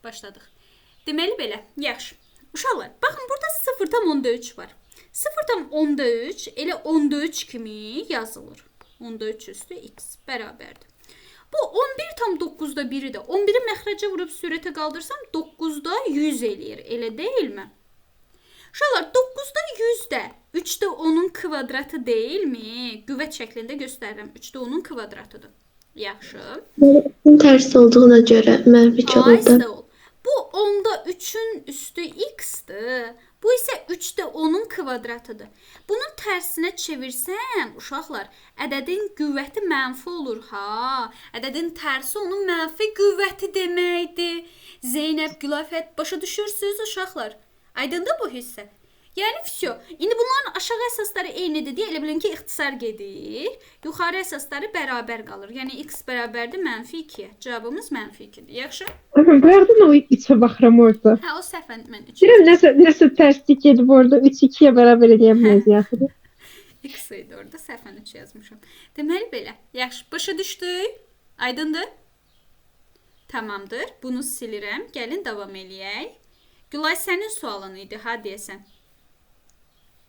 Başladıq. Deməli belə, yaxşı. Uşaqlar, baxın burada 0,3 var. 0,3 elə 13 kimi yazılır. 13 üstü x bərabərdir. Bu 11,9'da 1'i də 11'i məxrəcə vurub sürətə qaldırsam 9'da 100 eləyir. Elə deyilmi? Uşaqlar 9'da 100 də 3'də 10'un kvadratı deyilmi? Qüvvət şəklində göstərirəm. 3'də 10'un kvadratıdır. Yaxşı. Ters olduğuna göre mənfi oldu. Sağ ol. Bu 10'da 3'ün üstü x'dir. Bu isə 3'də 10'un kvadratıdır. Bunun tərsinə çevirsəm, uşaqlar, ədədin qüvvəti mənfi olur, ha. Ədədin tərsi onun mənfi qüvvəti deməkdir. Zeynəb, Gülafət, başa düşürsünüz, uşaqlar? Aydındır bu hissə? Yəni, vəsiyo. İndi bunların aşağı əsasları eynidir deyə elə bilin ki, ixtisar gedir. Yuxarı əsasları bərabər qalır. Yəni, x bərabərdir mənfi 2-yə. Cavabımız mənfi 2-dir. Yaxşı? Verdim o içe baxıram orada. Hə, o səhvən mən 3. Deyirəm, nəsə tərslik edib orada 3-2-yə bərabər edəməyiz yaxud. X idi orada, səhvən 3 yazmışam. Deməli belə. Yaxşı, başa düşdük? Aydındır? Tamamdır. Bunu silirəm. Gəlin davam eləyək. Gülay, sənin sualın idi, ha deyəsən.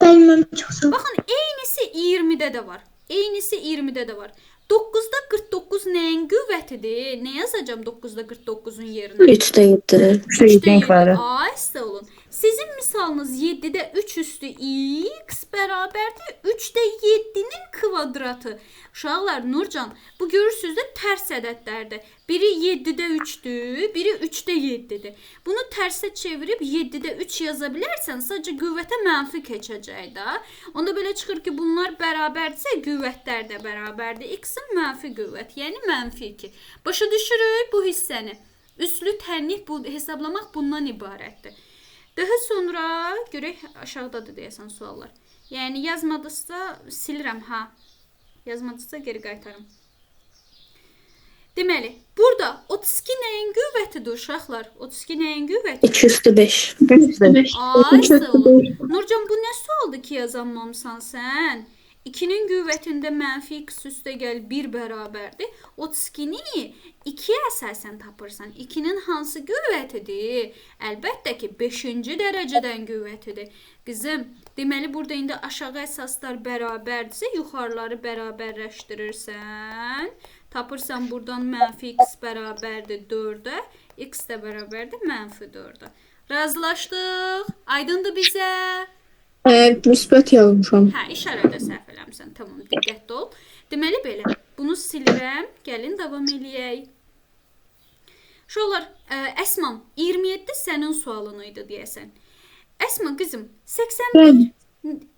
Benim çok sağ ol. Baxın, eynisi 20-də də var. Eynisi 20-də də var. 9'da 49 nəyin qüvvətidir? Nə yazacağım 9'da 49'un yerinə? 3'de 7. 3'də 7. Ay, sağ olun. Sizin misalınız 7'də 3 üstü x bərabərdir 3'də 7'nin kvadratı. Uşaqlar, Nurcan, bu görürsünüz də tərs ədədlərdir. Biri 7'də 3'dür, biri 3'də 7'dir. Bunu tərsə çevirib 7'də 3 yaza bilərsən, sadəcə qüvvətə mənfi keçəcək də. Onda belə çıxır ki, bunlar bərabərdirsə, qüvvətlər də bərabərdir. X-in mənfi qüvvət, yəni mənfi 2. Başa düşürük bu hissəni. Üslü tənlik hesablamaq bundan ibarətdir. Daha sonra görək, aşağıdadır deyəsən suallar. Yəni yazmadısa silirəm, ha. Yazmadısa geri qaytarım. Deməli, burada 32 nəyin qüvvətidir uşaqlar? 32 nəyin qüvvətidir? 2 üstü 5. Ay, sağ olun. Nurcan, bu nə sualdır ki yazanmamısan sən? 2'nin qüvvətində mənfi x üstə gəl 1 bərabərdir. 32'ni 2'yə əsasən tapırsan. 2'nin hansı qüvvətidir? Əlbəttə ki, 5-ci dərəcədən qüvvətidir. Qızım, deməli burada indi aşağı əsaslar bərabərdirsə, yuxarıları bərabərləşdirirsən. Tapırsan buradan mənfi x bərabərdir 4'ə, x də bərabərdir mənfi 4'ə. Razılaşdıq. Aydındır bizə? Müsbət yazmışam. Hə, işarədə səhv eləmirsən. Tamam, diqqətli ol. Deməli belə, bunu silirəm. Gəlin davam eləyək. Uşaqlar, Əsmam, 27 sənin sualın idi deyəsən. Əsma qızım, 81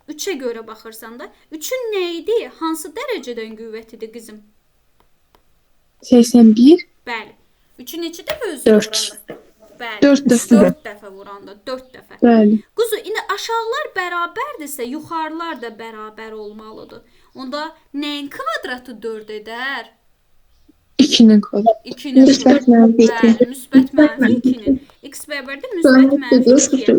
3'ə görə baxırsan da, 3'ün nə idi? Hansı dərəcədən qüvvətidir qızım? 81. Bəli. 3'ün neçə dəfə özünü vuranda? Bəli. 4 dəfə. 4 dəfə vuranda, 4 dəfə. Bəli. Quzu, indi aşağılar bərabərdirsə, yuxarılar da bərabər olmalıdır. Onda nəyin kvadratı 4 edər? 2'nin kvadratı. 2'nin Müsbət mənfi 2. Bəli, müsbət mənfi 2'nin. X bərabərdir müsbət mənfi 2'yə.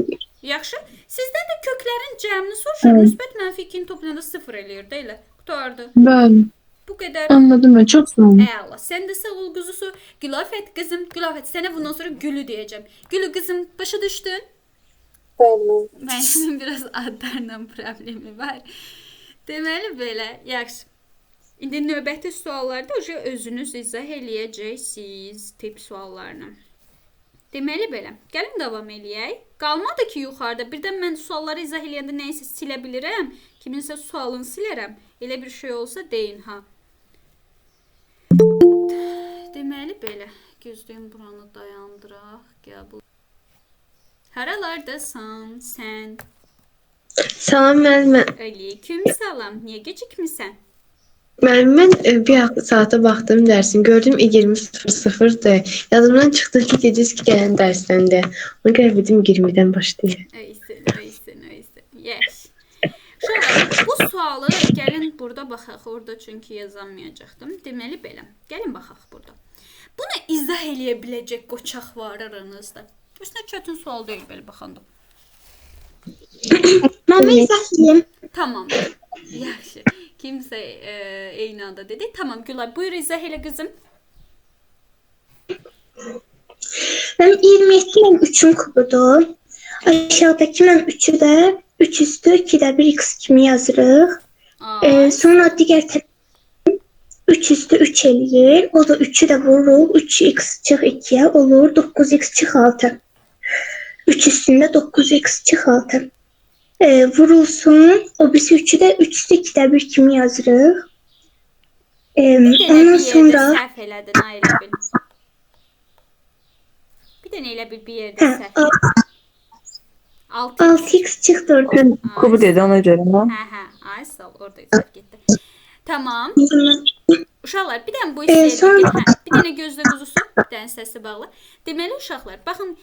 Yaxşı. Sizdən də köklərin cəmini soruşur. Müsbət mənfi 2'nin toplayanda 0 eləyir də elə. Qutardı. Bəli. Bu qədər. Anladım ben. Çok sağ olun. Allah. Sen de sağ ol kuzusu. Gülafet kızım. Gülafet. Sana bundan sonra Gülü diyeceğim. Gülü kızım. Başa düştün? Ben şimdi biraz adlarla problemi var. Deməli belə. Yaxşı. İndi növbəti suallarda özünüz izah eləyəcəksiniz tip suallarını. Deməli belə. Gəlin davam eləyək. Qalmadı ki yuxarıda. Birdən mən sualları izah eləyəndə nəysə silə bilirəm. Kiminsə sualını silərəm. Elə bir şey olsa deyin ha. Deməli belə. Gözlüyüm buranı dayandıraq. Qəbul. Haralardasan sən? Salam müəllimə. Aleyküm salam. Niyə gecikmisən? Müəllimə, bir saata baxdım dərsin. Gördüm 20:00'dır. Yazımdan çıxdı ki, gecəsi gələn dərsdəndir. Ona görə dedim 20'dən başlayır. Öysən. Yes. Şöyle, bu sualı gəlin burada baxaq. Orada çünki yazamayacaqdım. Deməli belə. Gəlin baxaq burada. Bunu izah eləyə biləcək qoçaq var aranızda. Üstünə çətin sual deyil belə baxanda. Mən izah edeyim. Tamam. Yaxşı. Kimsə eyni anda dedi. Tamam Gülay, buyur izah elə qızım. Mənim 27 mənim 3-ün kubudur. Aşağıdakı mənim 3-ü də 3 üstü 2-də 1 x kimi yazırıq. Ay, Sonra digər tərəf 3 üstü 3 eləyir. O da 3-ü də vururuq. 3x çıx 2-yə olur 9x çıx 6. 3 üstündə 9x çıx 6. Vurulsun. O birisi 3-ü də 3 üstü 2-də 1 kimi yazırıq. bir dənə Ondan bir yerdə sonra səhv elədin, ha, elə bil. Bir dənə elə bil bir yerdə səhv elədin. 6x. 6x çıx 4. Kubu dedi ona göre. Hə, ay sağ ol, orada səhv getdi. Tamam. Uşaqlar, bir dənə bu hissəyə sonra- diqqət. Hə, bir dənə gözlə quzusu, bir dənə səsi bağlı. Deməli uşaqlar, baxın,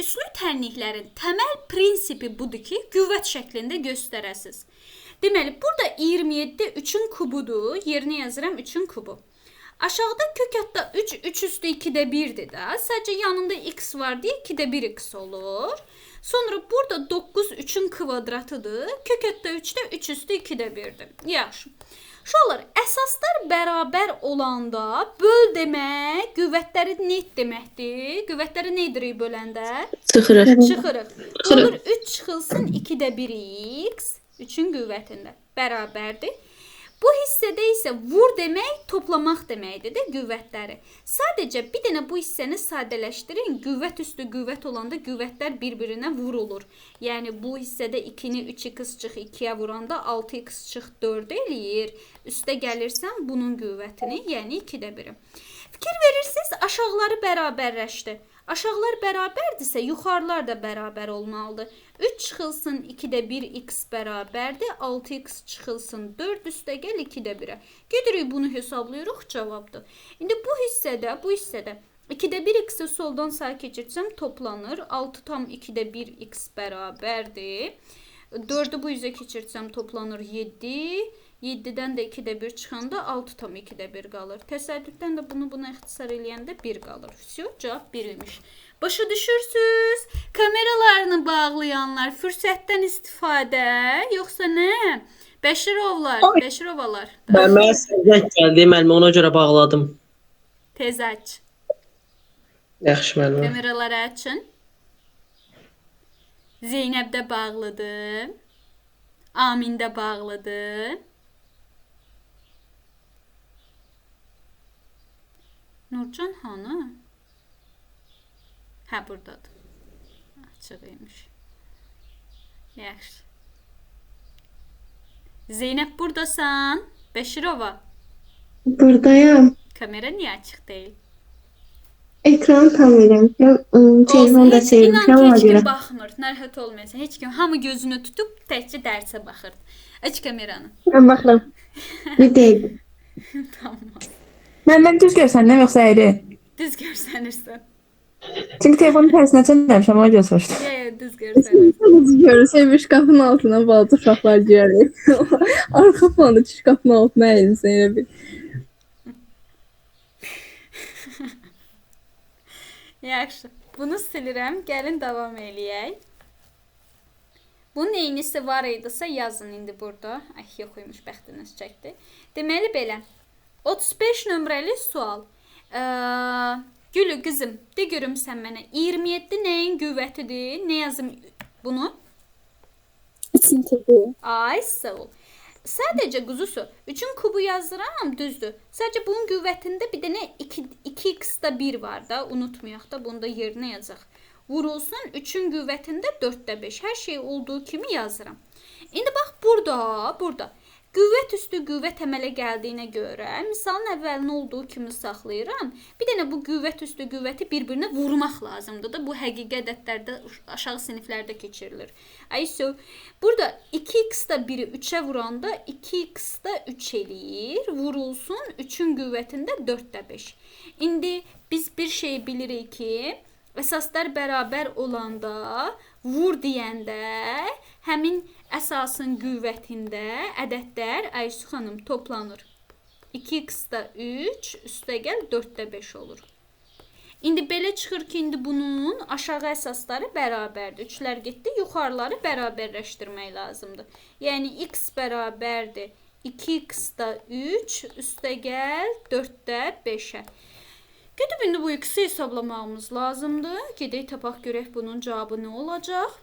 üslü tənliklərin təməl prinsipi budur ki, qüvvət şəklində göstərəsiz. Deməli, burada 27 3-ün kubudur. Yerinə yazıram 3-ün kubu. Aşağıda kök hətta 3 üstü 2-də 1-dir də. Sadəcə yanında x var deyə 2-də 1 x olur. Sonra burada 9 3-ün kvadratıdır. Kök hətta 3-də 3 üstü 2-də 1-dir. Yaxşı. Uşaqlar, əsaslar bərabər olanda böl demək qüvvətləri net deməkdir. Qüvvətləri nə edirik böləndə? Çıxırıq. Çıxırıq. Olur 3 çıxılsın 2-də 1x 3-ün qüvvətində bərabərdir. Bu hissədə isə vur demək toplamaq deməkdir də qüvvətləri. Sadəcə bir dənə bu hissəni sadələşdirin. Qüvvət üstü qüvvət olanda qüvvətlər bir-birinə vurulur. Yəni bu hissədə 2-ni 3x çıx 2-yə vuranda 6x çıx 4 eləyir. Üstə gəlirsən bunun qüvvətini, yəni 2-də 1-i. Fikir verirsiniz, aşağıları bərabərləşdi. Aşağılar bərabərdirsə, yuxarılar da bərabər olmalıdır. 3 çıxılsın 2-də 1x bərabərdir. 6x çıxılsın 4 üstə gəl 2-də 1-ə. Gedirik bunu hesablayırıq, cavabdır. İndi bu hissədə 2-də 1x-i soldan sağa keçirsəm toplanır. 6 tam 2-də 1x bərabərdir. 4-ü bu üzə keçirsəm toplanır 7. 7-dən də 2-də 1 çıxanda 6 tam 2-də 1 qalır. Təsəddüfdən də bunu buna ixtisar eləyəndə 1 qalır. Всё, cavab 1 imiş. Başa düşürsüz? Kameralarını bağlayanlar fürsətdən istifadə, yoxsa nə? Bəşirovalar. Mənə səzək gəldi, müəllimə ona görə bağladım. Tez aç. Yaxşı müəllimə. Kameraları açın. Zeynəb də bağladı. Amin də bağladı. Nurcan hanı? Hə, buradadır. Açıq imiş. Yaxşı. Zeynəb buradasan? Bəşirova. Buradayam. Kamera niyə açıq deyil? Ekranı tam edirəm. Telefonu da Heç çevirmişəm inan ki, ona heç görə. kim baxmır. Narahat olmayasın. Heç kim, hamı gözünü tutub təkcə dərsə baxır. Aç kameranı. Ben baxıram. Bir deyil. Tamam. Məndən düz görsəndən yoxsa əyri? Düz görsənirsən. Çünki telefonu tərsinə çevirmişəm, ona görə soruşdum. Düz görsənirsən. Görürsən şkafın altına balaca uşaqlar girər. Arxa planda şkafın altına əyilsən elə bir. Yaxşı. Bunu silirəm. Gəlin davam eləyək. Bunun eynisi var idisə yazın indi burada. Ay, yox imiş, bəxtiniz çəkdi. Deməli belə. 35 nömrəli sual. Gülü qızım, de görüm sən mənə. 27 nəyin qüvvətidir? Nə yazım bunu? İçin təbii. Ay, sağ ol. Sadəcə quzusu, 3-ün kubu yazdıram, düzdür. Sadəcə bunun qüvvətində bir dənə 2x-da 1 var da, unutmayaq da, bunu da yerinə yazaq. Vurulsun 3-ün qüvvətində 4-də 5. Hər şey olduğu kimi yazıram. İndi bax, burada. Qüvvət üstü qüvvət əmələ gəldiyinə görə, misalın əvvəlini olduğu kimi saxlayıram. Bir dənə bu qüvvət üstü qüvvəti bir-birinə vurmaq lazımdır da. Bu həqiqi ədədlərdə, aşağı siniflərdə keçirilir. Ayso, burada 2x-da 1-i 3-ə vuranda 2x-da 3 eləyir. Vurulsun 3-ün qüvvətində 4-də 5. İndi biz bir şey bilirik ki, əsaslar bərabər olanda, vur deyəndə, həmin əsasın qüvvətində ədədlər Aysu xanım toplanır. 2x-da 3, üstə gəl 4-də 5 olur. İndi belə çıxır ki, indi bunun aşağı əsasları bərabərdir. 3-lər getdi, yuxarıları bərabərləşdirmək lazımdır. Yəni x bərabərdir 2x-da 3, üstə gəl 4-də 5-ə. Gedib indi bu x-i hesablamamız lazımdır. Gedək tapaq görək bunun cavabı nə olacaq.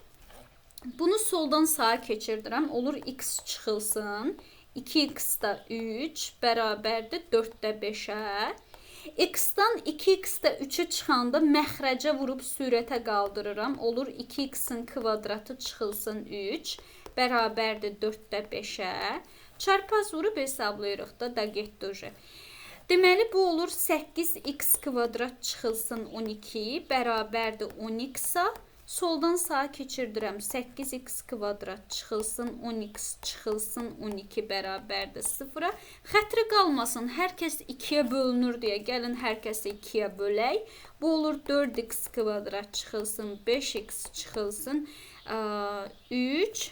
Bunu soldan sağa keçirdirəm. Olur x çıxılsın. 2x da 3 bərabərdir 4-də 5-ə. X-dan 2x-də 3-ü çıxanda məxrəcə vurub sürətə qaldırıram. Olur 2x-in kvadratı çıxılsın 3 bərabərdir 4-də 5-ə. Çarpaz vurub hesablayırıq da getdi. Deməli bu olur 8x kvadrat çıxılsın 12 bərabərdir 10x-a. Soldan sağa keçirdirəm. 8x kvadrat çıxılsın 10x çıxılsın 12 bərabərdir 0-a. Xətri qalmasın. Hər kəs 2-yə bölünür deyə. Gəlin hər kəsi 2-yə bölək. Bu olur 4x kvadrat çıxılsın 5x çıxılsın 3.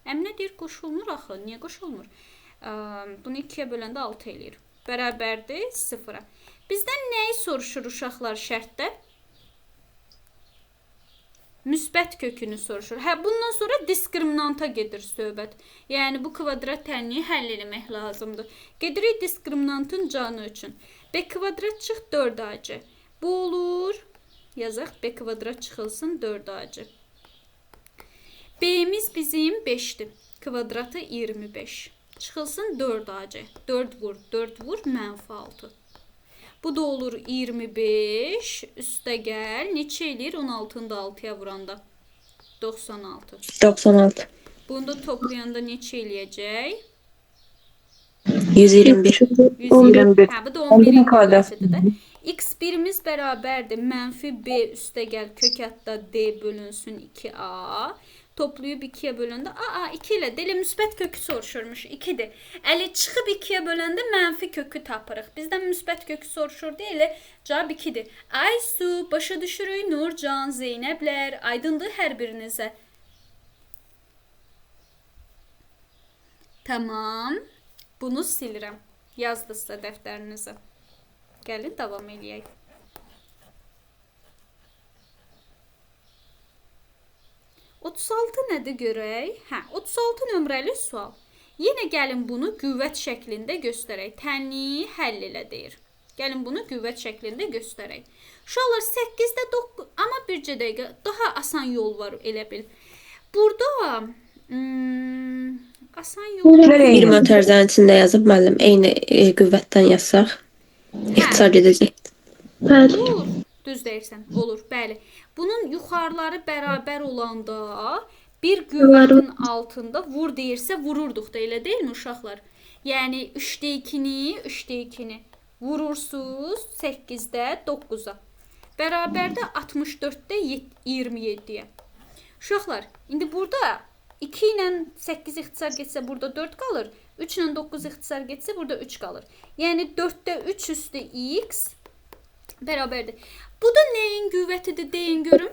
Əminə deyir qoşulmur axı. Niyə qoşulmur? Bunu 2-yə böləndə 6 eləyir. Bərabərdir 0-a. Bizdən nəyi soruşur uşaqlar şərtdə? Müsbət kökünü soruşur. Bundan sonra diskriminanta gedir söhbət. Yəni bu kvadrat tənliyi həll etmək lazımdır. Gedirik diskriminantın canı üçün. B kvadrat çıx 4ac. Bu olur. Yazaq B kvadrat çıxılsın 4ac. B'miz bizim 5'dir. Kvadratı 25. Çıxılsın 4ac. 4 vur, 4 vur, -6. Bu da olur 25. Üstə gəl. Neçə eləyir? 16'ını da 6'ya vuranda. 96. 96. Bunu da toplayanda neçə eləyəcək? 121. 121. Hə, bu da 11'in kvadratıdır. kvadratıdır da. X1'imiz bərabərdir. -B üstə gəl. Kök hətta D bölünsün 2A. Toplayıb 2'ye böləndə, 2 ilə də elə müsbət kökü soruşurmuş, 2'dir. Əli çıxıb 2'ye böləndə mənfi kökü tapırıq. Bizdən müsbət kökü soruşur deyə elə cavab 2'dir. Aysu, başa düşürük, Nurcan, Zeynəblər, aydındır hər birinizə. Tamam, bunu silirəm. Yazdınızsa dəftərinizə. Gəlin, davam eləyək. Nədir görək? 36 nömrəli sual. Yenə gəlin bunu qüvvət şəklində göstərək. Tənliyi həll elə deyir. Gəlin bunu qüvvət şəklində göstərək. Uşaqlar 8'də 9, amma bircə dəqiqə daha asan yol var elə bil. Burada asan yol var. Bir mötərizənin içində yazıb müəllim eyni qüvvətdən yazsaq ixtisar gedəcək. Bəli. Olur. Düz deyirsən. Olur, bəli. Bunun yuxarıları bərabər olanda bir qüvvətin altında vur deyirsə vururduq da, elə deyilmi uşaqlar? Yəni 3'də 2'ni vurursuz 8'də 9'a. Bərabərdə 64'də 27'yə. Uşaqlar, indi burada 2 ilə 8 ixtisar getsə burada 4 qalır. 3 ilə 9 ixtisar getsə burada 3 qalır. Yəni 4'də 3 üstü x bərabərdir. Bu da nəyin qüvvətidir deyin görüm.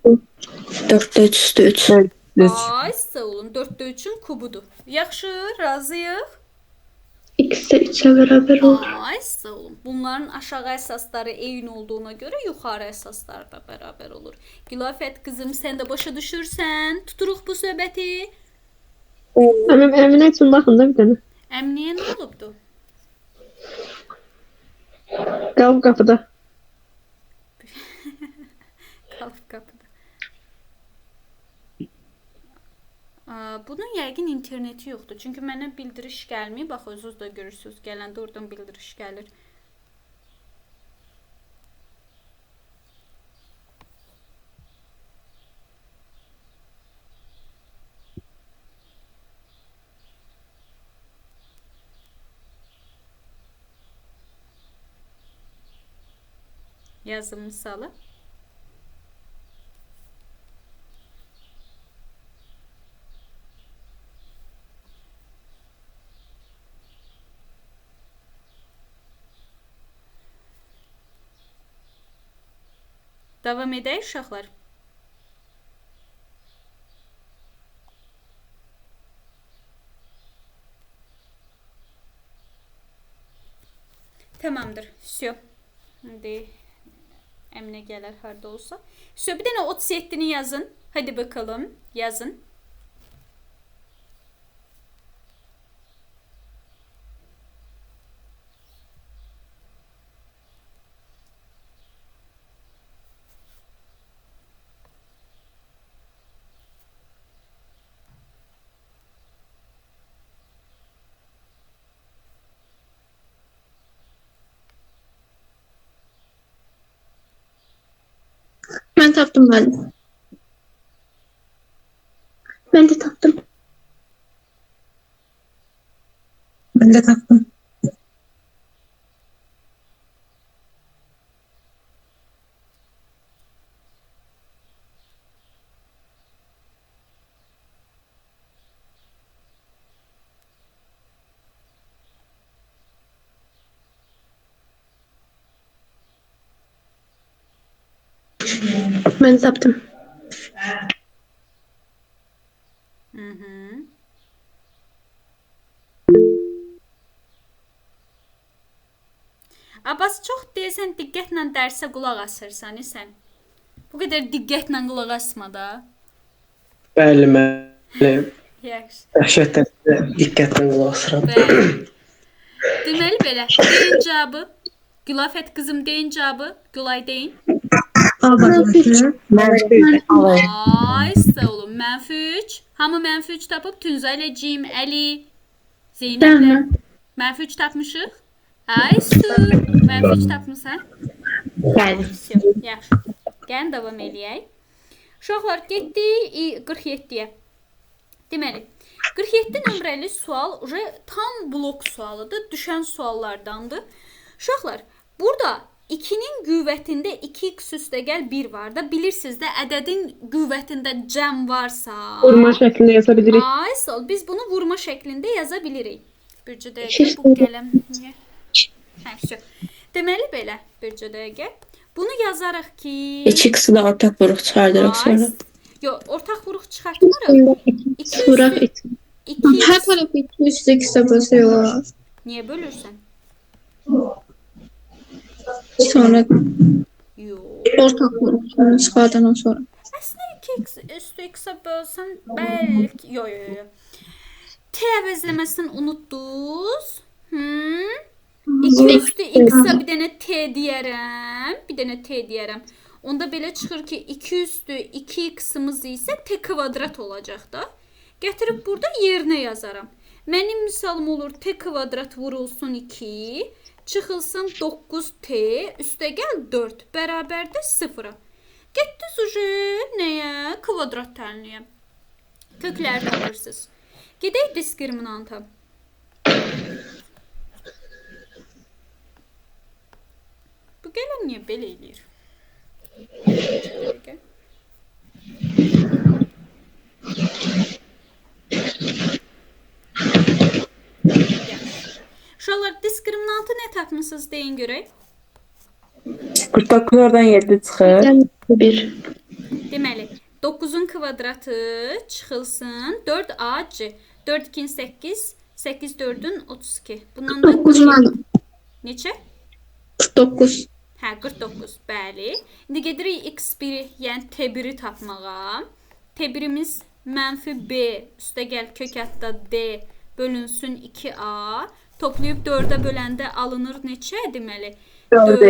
4'də 3 üstü 3. Ay, sağ olun. 4'də 3'ün kubudur. Yaxşı, razıyıq. X de 3'e beraber olur. Ay, sağ olun. Bunların aşağı əsasları eyni olduğuna görə yuxarı əsasları da bərabər olur. Gülafət qızım, sən də başa düşürsən. Tuturuq bu söhbəti. Əminə üçün baxın da bir dənə. Əmniyə nə olubdu? Qalıb qapıda. Qalıb qapıda. Bunun yəqin interneti yoxdur. Çünki mənə bildiriş gəlməyib. Bax, özünüz də görürsünüz. Gələndə oradan bildiriş gəlir. Yazım misalı. Davam edək uşaqlar. Tamamdır. Всё. İndi Əminə gələr harda olsa. Всё, bir dənə 37'ni yazın. Hadi bakalım. Yazın. Mən tapdım müəllim. Ben de taptım. Mən də tapdım. Mən də tapdım. Abbas, çox deyəsən diqqətlə dərsə qulaq asırsan sən. Bu qədər diqqətlə qulaq asma da. Bəli, müəllim. Yaxşı. Dəhşətdən diqqətlə qulaq asıram. Bəli. Deməli belə, deyin cavabı. Gülafət qızım deyin cavabı. Gülay deyin. Ay, sağ olun. -3. Hamı -3 tapıb Tünza ilə Cim, Əli, Zeynəblə. -3 tapmışıq. Ay, su. -3 tapmısan. Bəli. Yaxşı. Gəlin davam eləyək. Uşaqlar getdik 47-yə. Deməli, 47 nömrəli sual tam blok sualıdır, düşən suallardandır. Uşaqlar, burada 2-nin qüvvətində 2x üstəgəl 1 var da, bilirsiniz də ədədin qüvvətində cəm varsa... Vurma şəklində yaza bilirik. Ay, sağ ol. Biz bunu vurma şəklində yaza bilirik. Bircə dəqiqə, bu qələm niyə? Hə, şö. Deməli belə, bircə dəqiqə. Bunu yazarıq ki... 2x-i də ortaq vuruq çıxardırıq sonra. Yox, ortaq vuruq çıxartmırıq. 2 Vuraq üstü... Hər tərəfi 2 üstə bölsək. Niyə bölürsən? Sonra Yox. ortaq vuruq. Çıxardandan sonra. Əslində 2x üstü x-ə bölsən bəlkə... Yox. T əvəzləməsini unutdunuz? 2 üstü x-ə bir dənə t deyərəm. Onda belə çıxır ki, 2 üstü 2x-ımız isə t kvadrat olacaq da. Gətirib burada yerinə yazaram. Mənim misalım olur t kvadrat vurulsun 2, çıxılsın 9t, üstəgəl 4, bərabərdə 0-a. Getdiniz ucu nəyə? Kvadrat tənliyə. Kökləri tapırsınız. Gedək diskriminanta. Bu qələm niyə belə eləyir? Uşaqlar, diskriminantı nə tapmısınız deyin görək. 49-dan 7 çıxır. 1. Deməli, 9-un kvadratı çıxılsın 4ac. 4 2 8, 8 4-ün 32. Bundan da 9 müəllim. neçə? 49. Hə, 49, bəli. İndi gedirik x1-i, yəni t1-i tapmağa. T1-imiz -b üstəgəl kök hətta d bölünsün 2a. Toplayıb 4-ə böləndə alınır neçə? Deməli, 4.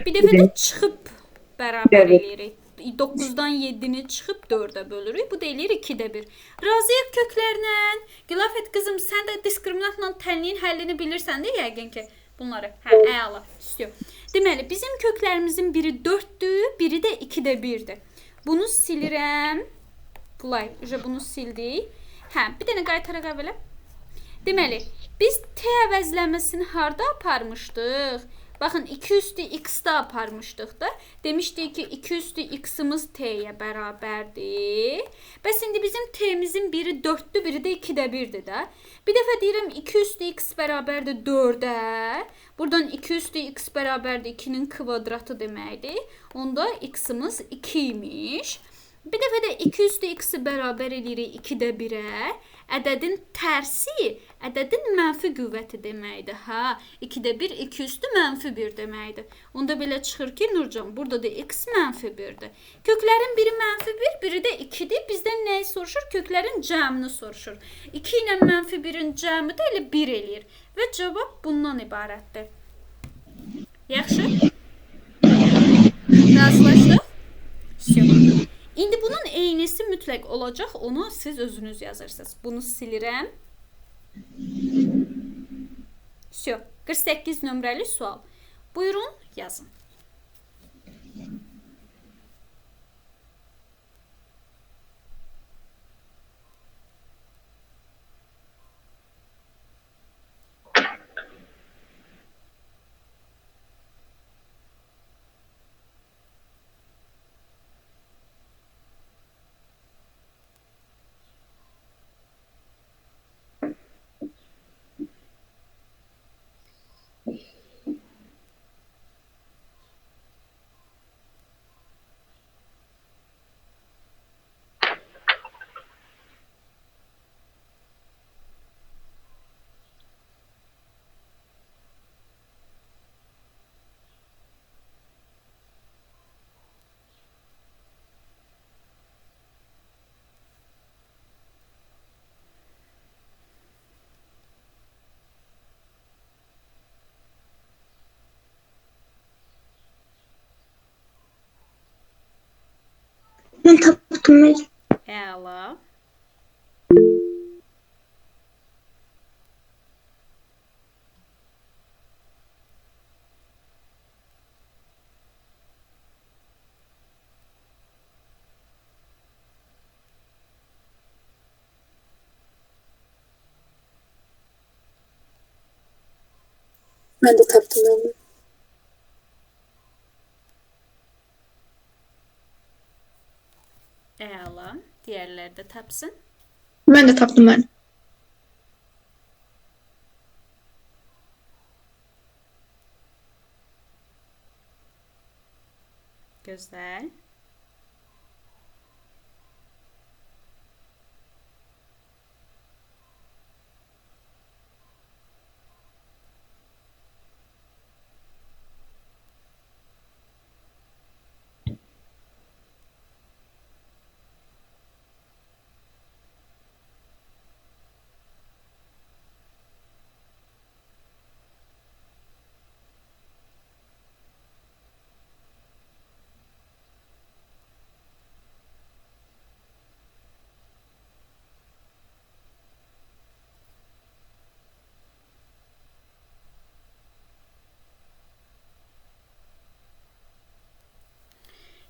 Bir dəfə də çıxıb bərabər eləyirik. 9-dan 7-ni çıxıb 4-ə bölürük. Bu da eləyir 2-də 1. Razıyıq köklərlə. Gülafət qızım, sən də diskriminantla tənliyin həllini bilirsən də yəqin ki bunları. Hə, əla. Deməli, bizim köklərimizin biri 4-dür, biri də 2-də 1-dir. Bunu silirəm. Qulay, bunu sildik. Hə, bir dənə qaytaraq əvvələ. Deməli, biz t əvəzləməsini harda aparmışdıq? Baxın, 2 üstü x-də aparmışdıq da. Demişdik ki, 2 üstü x-ımız t-yə bərabərdir. Bəs indi bizim t-mizin biri 4-dür, biri də 2-də 1-dir də. Bir dəfə deyirəm, 2 üstü x bərabərdir 4-ə. Buradan 2 üstü x bərabərdir 2-nin kvadratı deməkdir. Onda x-ımız 2 imiş. Bir dəfə də 2 üstü x-i bərabər edirik 2-də 1-ə. Ədədin tərsi, ədədin mənfi qüvvəti deməkdir. Hə, 2-də 1, 2 üstü -1 deməkdir. Onda belə çıxır ki, Nurcan, burada da x -1-dir. Köklərin biri -1, biri də 2-dir. Bizdən nəyi soruşur? Köklərin cəmini soruşur. 2 ilə -1-in cəmi də elə 1 eləyir. Və cavab bundan ibarətdir. Yaxşı? Razılaşdıq? İndi bunun eynisi mütləq olacaq, onu siz özünüz yazırsınız. Bunu silirəm. 48 nömrəli sual. Buyurun, yazın. Mən tapdım. Əla. Mən də tapdım müəllim. Əla. Digərləri də tapsın. Mən də tapdım müəllim. Gözəl.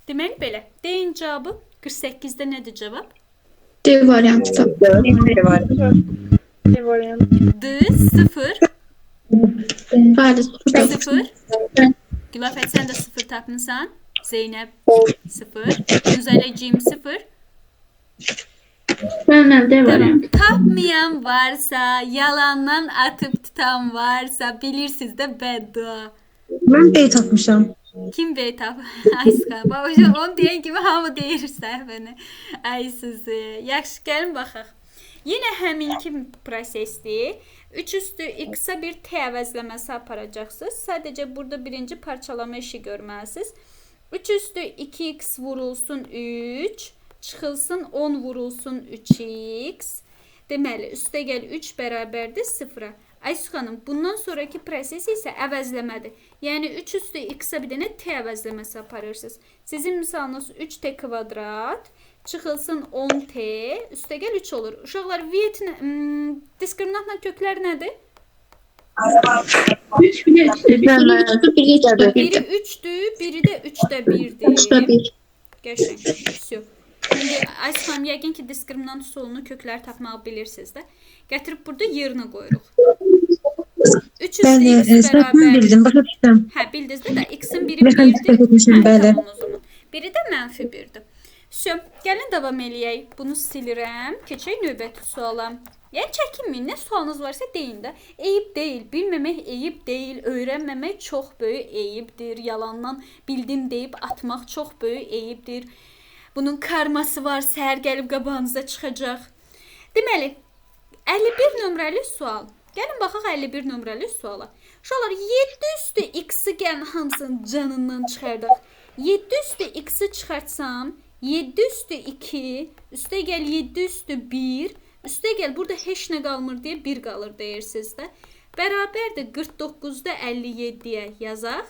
Deməli belə. Deyin cavabı. 48-də nədir cavab? D variantı tapdım. D 0 Bəli, burada. 0. Gülafət sən də 0 tapmısan. Zeynəb 0. Nüzələciyim 0. Mən D variantı. Tapmayan varsa, yalandan atıp tutan varsa bilirsiniz də bəddua. Mən B tapmışam. Kim beytap? Ay sıxa. Babacığım onu deyən kimi hamı deyir səhvəni. Ay sizi. Yaxşı, gəlin baxaq. Yenə həminki prosesdir. 3 üstü x-a bir t əvəzləməsi aparacaqsınız. Sadəcə burada birinci parçalama işi görməlisiniz. 3 üstü 2x vurulsun 3. Çıxılsın 10 vurulsun 3x. Deməli, üstəgəl 3 bərabərdir 0-a. Aysu xanım, bundan sonraki proses isə əvəzləmədir. Yəni 3 üstü x-a bir dənə t əvəzləməsi aparırsınız. Sizin misalınız 3t kvadrat, çıxılsın 10t, üstəgəl 3 olur. Uşaqlar, diskriminantla köklər nədir? 3 biri 3'tür, biri 3'tür, biri 3'tür. Biri 3'dür, biri də 3'də 1'dir. 3'də 1. Qəşəng. Всё. İndi Aysu xanım, yəqin ki, diskriminant üsulunu kökləri tapmağı bilirsiniz də. Gətirib burada yerinə qoyuruq. 3 üstü x bərabər. Bildim, başa düşdüm. Hə, bildiniz də x-in biri Mexanik 1'dir. etmişim, bəli. Tamam o zaman. Biri də mənfi 1'dir. Всё. Gəlin davam eləyək. Bunu silirəm. Keçək növbəti suala. Yəni çəkinməyin, nə sualınız varsa deyin də. Eyib deyil, bilməmək eyib deyil, öyrənməmək çox böyük eyibdir. Yalandan bildim deyib atmaq çox böyük eyibdir. Bunun karması var, səhər gəlib qabağınıza çıxacaq. Deməli, 51 nömrəli sual. Gəlin baxaq 51 nömrəli suala. Uşaqlar, 7 üstü x-i gəlin hamısını canından çıxardıq. 7 üstü x-i çıxartsam, 7 üstü 2, üstə gəl 7 üstü 1, üstə gəl burada heç nə qalmır deyə 1 qalır deyirsiniz də. Bərabərdir 49-da 57-yə yazaq.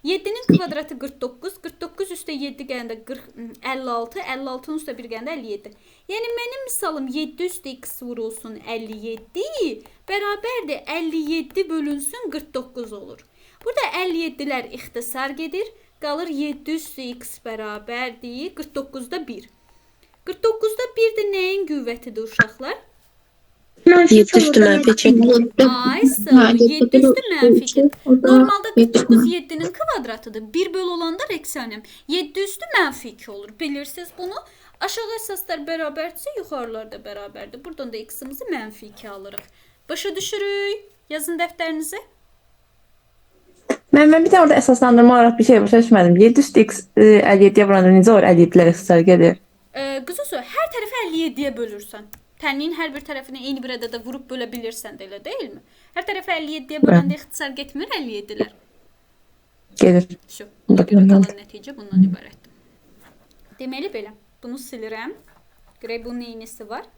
7-nin kvadratı 49, 49 üstə 7 gələndə 56, 56-nın üstə 1 gələndə 57. Yəni mənim misalım 7 üstə x vurulsun 57, bərabərdir 57 bölünsün 49 olur. Burada 57-lər ixtisar gedir, qalır 7 üstə x bərabərdir 49-da 1. 49-da 1 də nəyin qüvvətidir uşaqlar? 7 üstü mənfi 2. Ay, sağ 7 üstü mənfi 2. Normalda 49 7-nin kvadratıdır. 1 böl olanda reksaniyam. 7 üstü mənfi 2 olur. Bilirsiniz bunu. Aşağı əsaslar bərabərdirsə, yuxarılar da bərabərdir. Buradan da x-imizi mənfi 2 alırıq. Başa düşürük. Yazın dəftərinizə. Ben bir tane orada esaslandırma olarak bir şey başa düşmedim. 7 üstü x 57'ye vuranda necə olur 57'lər ixtisar gedir? Qızısı, hər tərəfi 57-yə bölürsən. Tənliyin hər bir tərəfini eyni bir ədədə vurub bölə bilirsən də, elə deyilmi? Hər tərəfi 57-yə böləndə ixtisar getmir 57-lər. Gedir. Şu, ona görə qalan nəticə bundan ibarətdir. Deməli belə, bunu silirəm. Görək bunun neynisi var?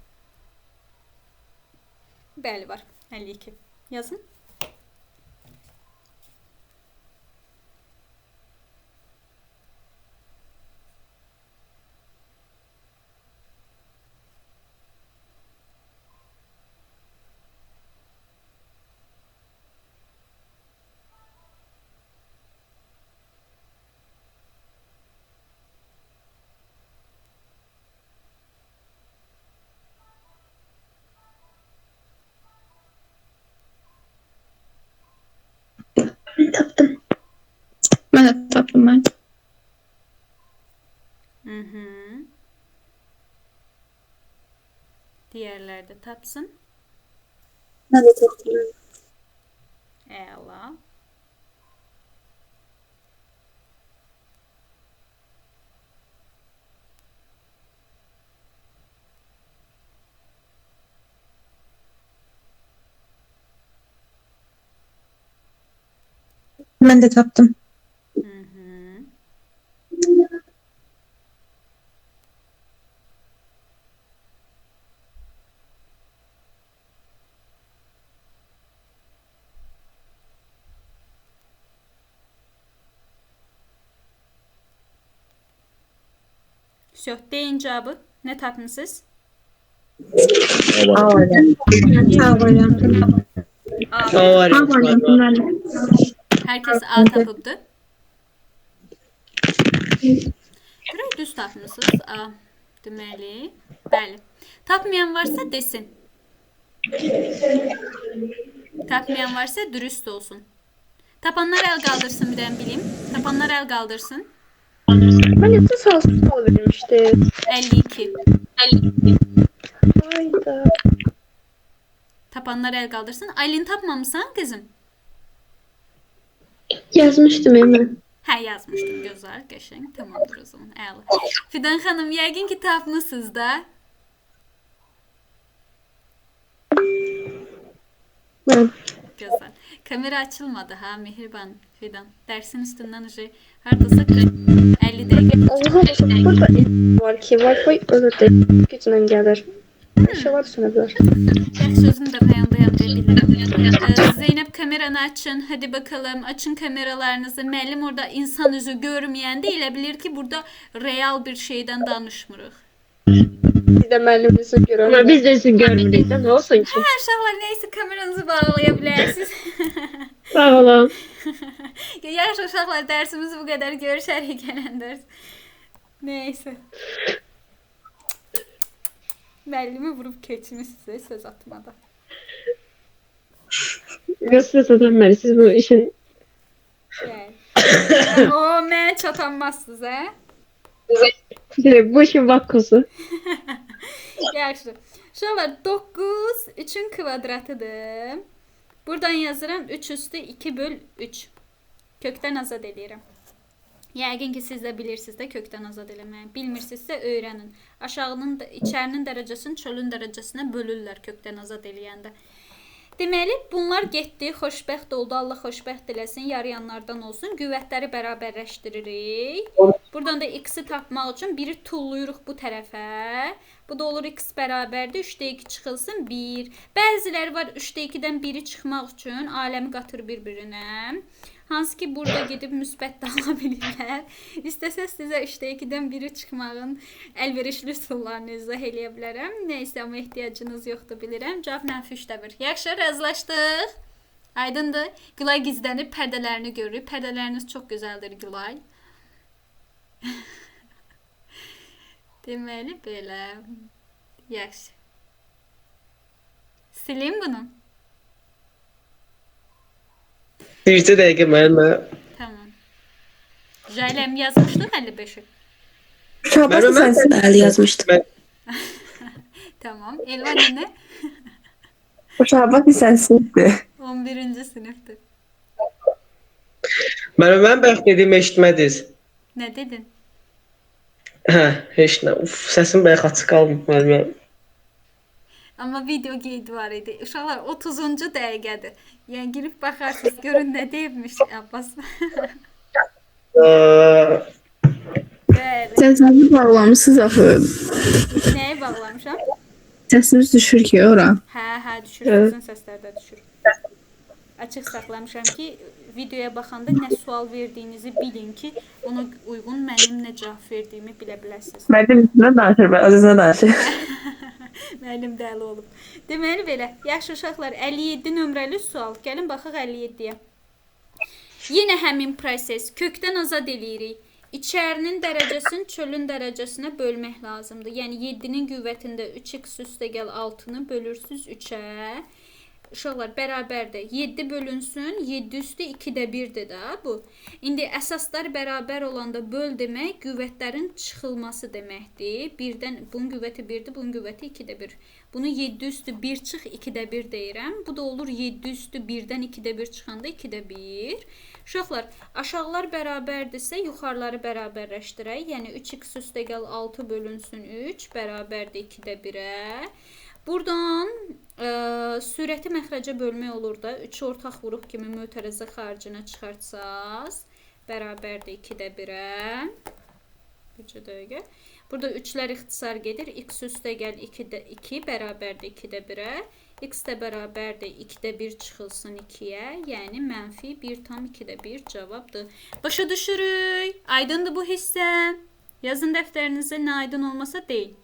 Bəli, var. 52. Yazın. tapdım mən. Diğerler de tapsın. Mən də tapdım. Əla. Mən də tapdım. Söh, deyin cevabı. Ne tapmışsınız? A variantı. A variantı. A. A variantı var. Herkes A tapıbdı. Görək düz tapmışsınız. A. Deməli. Bəli. Tapmayan varsa desin. Tapmayan varsa dürüst olsun. Tapanlar el kaldırsın bir den bileyim. Tapanlar el kaldırsın. Mən necə sual vermişdim? 52. Hayda. Tapanlar el kaldırsın. Aylin tapmamışsan kızım. Yazmışdım hemen. Hə, yazmışdım. Gözəl, qəşəng. Tamamdır o zaman. Əla. Fidan xanım, yəqin ki tapmışsınız da. Ben. Gözəl. Kamera açılmadı ha, Mehriban Fidan. Dersin üstündən уже hardasa 50 dəqiqə. Allah'a burada var ki Wi-Fi ölürde gücüne gelir. İnşallah sönebilir. Yaxşı, özüm də dayandım. Zeynep kameranı açın. Hadi bakalım. Açın kameralarınızı. Müəllim orada insan yüzü görməyəndə elə bilir ki, burada real bir şeydən danışmırıq. Biz de müəllimimizi görürüz. Ama biz de sizi görmürük. Ne olsun ki? Hə, uşaqlar, neysə kameranızı bağlaya bilərsiniz. Sağ olun. Yaxşı uşaqlar, dərsimiz bu qədər. Görüşərik gələn dərs. Neysə. Müəllimi vurub keçmiş sizə söz atmada. Göster zaten beri siz bu işin... Gəl. O, mənə çatanmazsınız, hə? Bu işin vakkosu. Yaxşı. Uşaqlar, 9 3-ün kvadratıdır. Buradan yazıram 3 üstü 2 böl 3. Kökdən azad edirəm. Yəqin ki, siz də bilirsiniz də kökdən azad eləməyi. Bilmirsinizsə öyrənin. Aşağının, içərinin dərəcəsini çölün dərəcəsinə bölürlər kökdən azad eləyəndə. Deməli, bunlar getdi, xoşbəxt oldu. Allah xoşbəxt eləsin, yarayanlardan olsun. Qüvvətləri bərabərləşdiririk. Buradan da x-i tapmaq üçün biri tulluyuruq bu tərəfə. Bu da olur x bərabərdir. 3-də 2 çıxılsın 1. Bəziləri var 3-də 2-dən 1-i çıxmaq üçün aləmi qatır bir-birinə. Hansı ki, burada gedib müsbət də ala bilirlər. İstəsəz sizə 3-də 2-dən 1-i çıxmağın əlverişli üsullarını izah eləyə bilərəm. Nəysə, amma ehtiyacınız yoxdur bilirəm. Cavab mənfi 3-də 1. Yaxşı, razılaşdıq. Aydındır. Gülay gizlənib pərdələrini görür. Pərdələriniz çox gözəldir, Gülay. Deməli, belə. Yaxşı. Sileyim bunu. Bircə dəqiqə mənimlə. Tamam. Jaylem yazmışdıq 55'i. Şabat sensin. Bəli, yazmışdım. Tamam. Elvan ne? Şabat sensindir. 11. sınıftı. Mən bəlkə dediyimi eşitmədiniz. Ne dedin? Hə, heç nə. Uf, səsim bəlkə açıq qalmır müəllimə. Amma video qeyd var idi. Uşaqlar 30. dəqiqədir. Yəni girib baxarsınız, görün nə deyibmiş Abbas. Bəli. Səsinizi bağlamışsınız axı. Nəyi bağlamışam? Səsiniz düşür ki ora. Hə, düşür. Sizin səslər də düşür. Açıq saxlamışam ki, videoya baxanda nə sual verdiyinizi bilin ki, ona uyğun mənim nə cavab verdiyimi bilə biləsiniz. Mənim üstünə danışır, mən özünə danışır. Müəllim dəli olub. Deməli belə, yaxşı uşaqlar, 57 nömrəli sual. Gəlin baxaq 57-yə. Yenə həmin proses kökdən azad eləyirik. İçərinin dərəcəsini çölün dərəcəsinə bölmək lazımdır. Yəni 7-nin qüvvətində 3x üstə gəl 6-nı bölürsüz 3-ə. Uşaqlar bərabərdir. 7 bölünsün, 7 üstü 2-də 1-dir də bu. İndi əsaslar bərabər olanda böl demək qüvvətlərin çıxılması deməkdir. Birdən bunun qüvvəti 1-dir, bunun qüvvəti 2-də 1. Bunu 7 üstü 1 çıx 2-də 1 deyirəm. Bu da olur 7 üstü 1-dən 2-də 1 çıxanda 2-də 1. Uşaqlar, aşağılar bərabərdirsə yuxarıları bərabərləşdirək. Yəni 3x üstə gəl 6 bölünsün 3 bərabərdir 2-də 1-ə. Buradan sürəti məxrəcə bölmək olur da. 3 ortaq vuruq kimi mötərizə xaricine çıxartsaz. Bərabərdir 2-də 1-ə. Burada 3'lər ixtisar gedir. X üstə gəl 2 bərabərdir 2-də 1-ə. X də bərabərdir 2-də 1 çıxılsın 2-yə. Yəni mənfi 1,2-də 1 cavabdır. Başa düşürük. Aydındır bu hissə. Yazın dəftərinizə nə aydın olmasa deyin.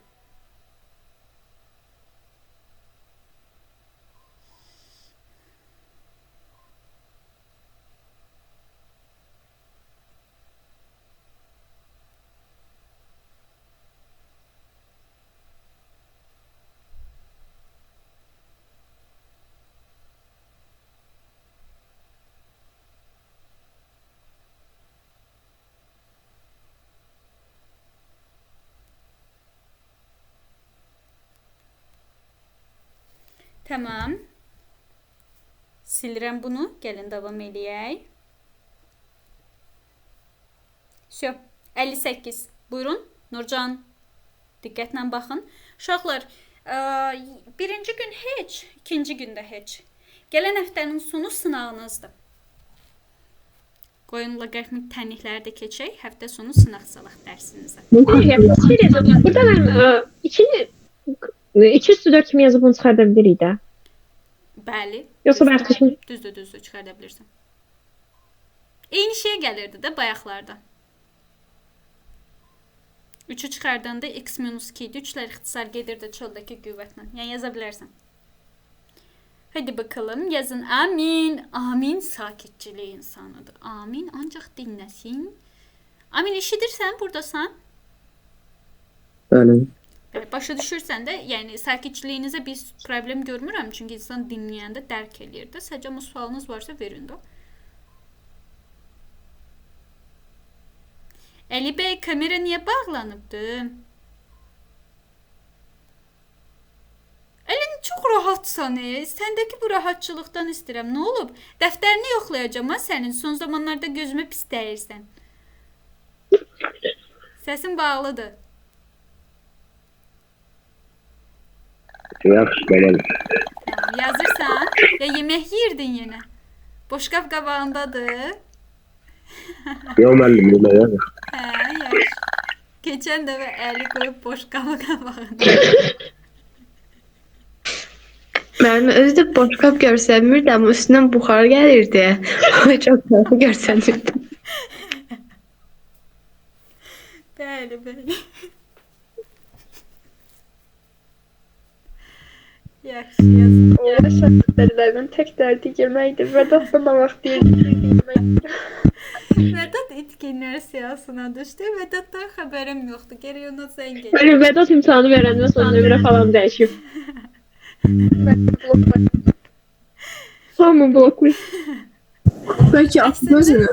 Tamam. Silirəm bunu. Gəlin davam eləyək. Şö. 58. Buyurun. Nurcan. Diqqətlə baxın. Uşaqlar, birinci gün heç, ikinci gündə heç. Gələn həftənin sonu sınağınızdır. Qoyun loqaritmik tənlikləri də keçək. Həftə sonu sınaq salaq dərsinizə. Burada mən 2 üstü 4 kimi yazıb onu çıxarda bilirik də. Bəli. Yoxsa başqa şey? Düzdür, çıxarda bilirsən. Eyni şeyə gəlirdi də bayaqlarda. 3'ü çıxardığında x minus 2 idi. 3'lər ixtisar gedirdi çöldəki qüvvətlə. Yəni yaza bilərsən. Hadi bakalım yazın. Amin. Amin sakitçiliği insanıdır. Amin ancaq dinləsin. Amin eşidirsən buradasan? Bəli. Başa düşürsən də, yəni sakitçiliyinizə biz problem görmürəm. Çünki insan dinləyəndə dərk eləyir də. Sadəcə bu sualınız varsa verin də. Əli bəy, kamera niyə bağlanıbdı? Əlin çox rahatsan, səndəki bu rahatçılıqdan istəyirəm. Nə olub? Dəftərini yoxlayacağım ha sənin. Son zamanlarda gözümə pis dəyirsən. Səsin bağlıdır. Yaxşı, belə. Yazırsan. Ya yemək yirdin yenə. Boşqab qabağındadır. Yox, müəllim, yemək yazır. Yaxşı. Keçən dəfə əli qoyub boşqabı qabağında. Mənim özü də boşqab görsənmirdi, amma üstündən buxar gəlirdi. Çox tatlı görsənirdi. Bəli, bəli. Yaxşı yazın. O şəhərlərdən tək dərdi yeməkdir. Vedat da nə vaxt deyir. Vedat itkinlər siyasına düşdü. Vedatdan xəbərim yoxdur. Gərək ona zəng edin. Böyle Vedat imtihanı verəndən sonra nömrə falan dəyişib. Hamı bloklayır. Bəlkə atdı özünü.